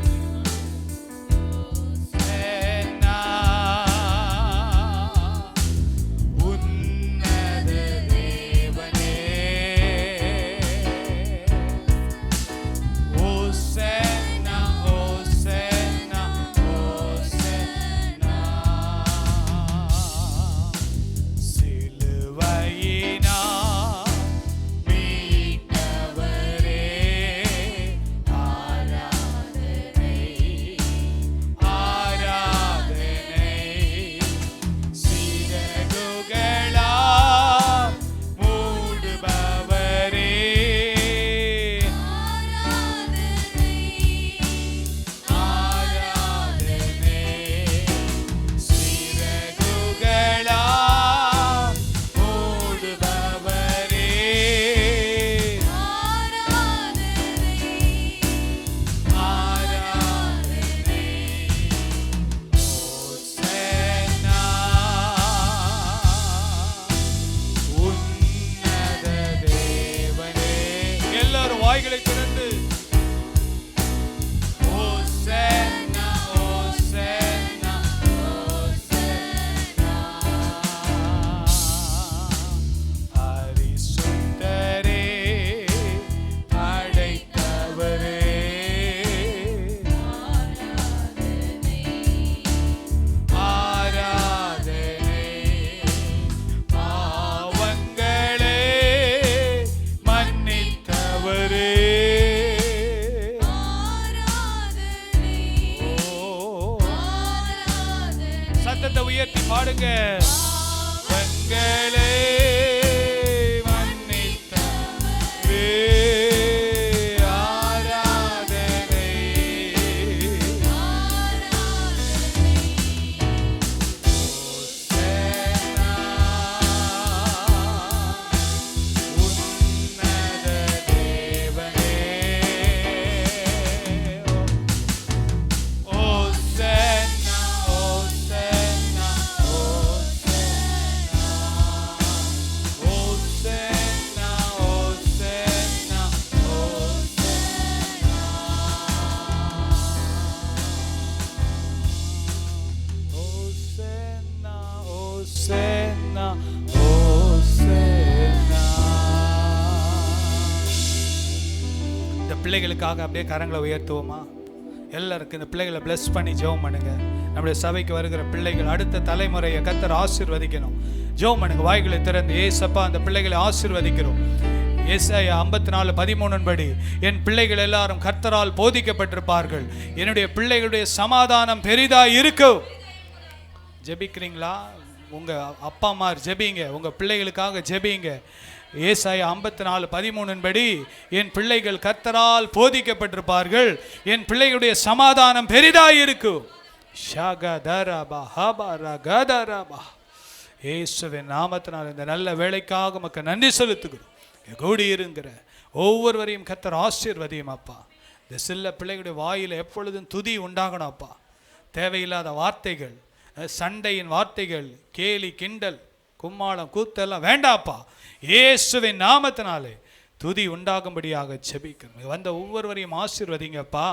உன்னத தேவனே, ஓசன்னா ஓசன்னா ஓசன்னா. சிலுவையினா வாய்களை திறந்து ஓசன்னா ஓசன்னா ஓசன்னா. பரிசுத்தரே அழைத்தவரே, ஆராதனை பாவங்களே மன்னித்தவரே, சத்தத்தை உயர்த்தி பாடுங்க. வங்களே மன்னித்தவரே, பிள்ளைகளுக்காக அப்படியே கரங்களை உயர்த்துவோமா? எல்லாருக்கும் இந்த பிள்ளைகளை bless பண்ணி ஜெபம் பண்ணுங்க. நம்முடைய சபைக்கு வருகிற பிள்ளைகள் அடுத்த தலைமுறையை கர்த்தர் ஆசீர்வதிக்கணும். ஜெபம் பண்ணுங்க, வாய்களை திறந்து. ஏசப்பா, அந்த பிள்ளைகளை ஆசீர்வதிக்கிறோம். ஏசாயா 54:13 படி என் பிள்ளைகள் எல்லாரும் கர்த்தரால் போதிக்கப்பட்டிருப்பார்கள். என்னுடைய பிள்ளைகளுடைய சமாதானம் பெரிதா இருக்கும். ஜெபிக்கிறீங்களா? உங்க அப்பா அம்மா ஜெபிங்க, உங்க பிள்ளைகளுக்காக ஜெபிங்க. ஏசாயா 54:13 படி என் பிள்ளைகள் கர்த்தரால் போதிக்கப்பட்டிருப்பார்கள், என் பிள்ளைகளுடைய சமாதானம் பெரிதாய் இருக்கும். இயேசுவின் நாமத்தினால் இந்த நல்ல வேலைக்காக உமக்கு நன்றி செலுத்துகிறோம். கூடி இருங்கிற ஒவ்வொருவரையும் கர்த்தர் ஆசீர்வதியும் அப்பா. இந்த சில பிள்ளைகளுடைய வாயில் எப்பொழுதும் துதி உண்டாகணும் அப்பா. தேவையில்லாத வார்த்தைகள், சண்டையின் வார்த்தைகள், கேலி கிண்டல் கும்மாளம் கூத்தெல்லாம் வேண்டாப்பா. இயேசுவின் நாமத்தினாலே துதி உண்டாகும்படியாக ஜெபிக்கிறோம். வந்த ஒவ்வொருவரையும் ஆசீர்வதிங்கப்பா.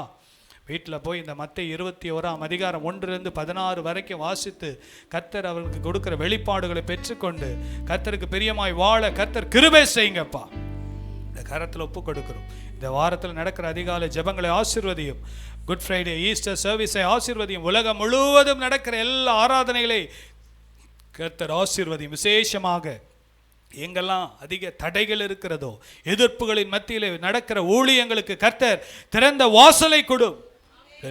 வீட்டில் போய் இந்த மத்தேயு 21ஆம் அதிகாரம் 1-16 வரைக்கும் வாசித்து கர்த்தர் அவர்களுக்கு கொடுக்கிற வெளிப்பாடுகளை பெற்றுக்கொண்டு கர்த்தருக்கு பிரியமாய் வாழ கர்த்தர் கிருபை செய்யுங்கப்பா. இந்த கரத்தில் ஒப்பு கொடுக்கிறோம். இந்த வாரத்தில் நடக்கிற அதிகாலை ஜெபங்களை ஆசீர்வதியும். குட் ஃப்ரைடே, ஈஸ்டர் சர்வீஸை ஆசீர்வதியும். உலகம் முழுவதும் நடக்கிற எல்லா ஆராதனைகளை கர்த்தர் ஆசீர்வதியும். விசேஷமாக எங்கெல்லாம் அதிக தடைகள் இருக்கிறதோ, எதிர்ப்புகளின் மத்தியில் நடக்கிற ஊழியங்களுக்கு கர்த்தர் திறந்த வாசலை கொடும்.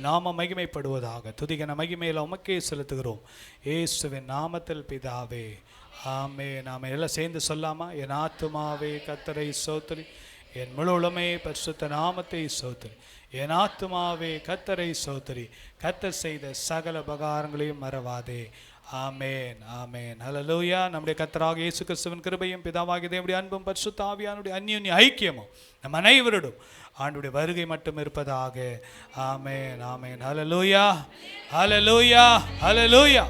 நாம மகிமைப்படுவதாக. துதிகன மகிமையில் உமக்கே செலுத்துகிறோம் இயேசுவின் நாமத்தில் பிதாவே, ஆமென். நாம எல்லாம் சேர்ந்து சொல்லாமா? என் ஆத்துமாவே கர்த்தரை ஸ்தோத்திரி, என் முழு உளமே பரிசுத்த நாமத்தை ஸ்தோத்திரி. என் ஆத்துமாவே கர்த்தரை ஸ்தோத்திரி, கர்த்தர் செய்த சகல உபகாரங்களையும் மறவாதே. ஆமென், ஆமென். ஹல்லேலூயா. நம்முடைய கர்த்தராகிய இயேசு கிறிஸ்துவின் கிருபையும் பிதாவாகிய தேவனுடைய அன்பும் பரிசுத்த ஆவியானுடைய அந்யோன்ய ஐக்கியமும் நம் அனைவரோடும் ஆண்டவருடைய வருகை மட்டும் இருப்பதாக. ஆமென், ஆமென். ஹல்லேலூயா, ஹல்லேலூயா, ஹல்லேலூயா.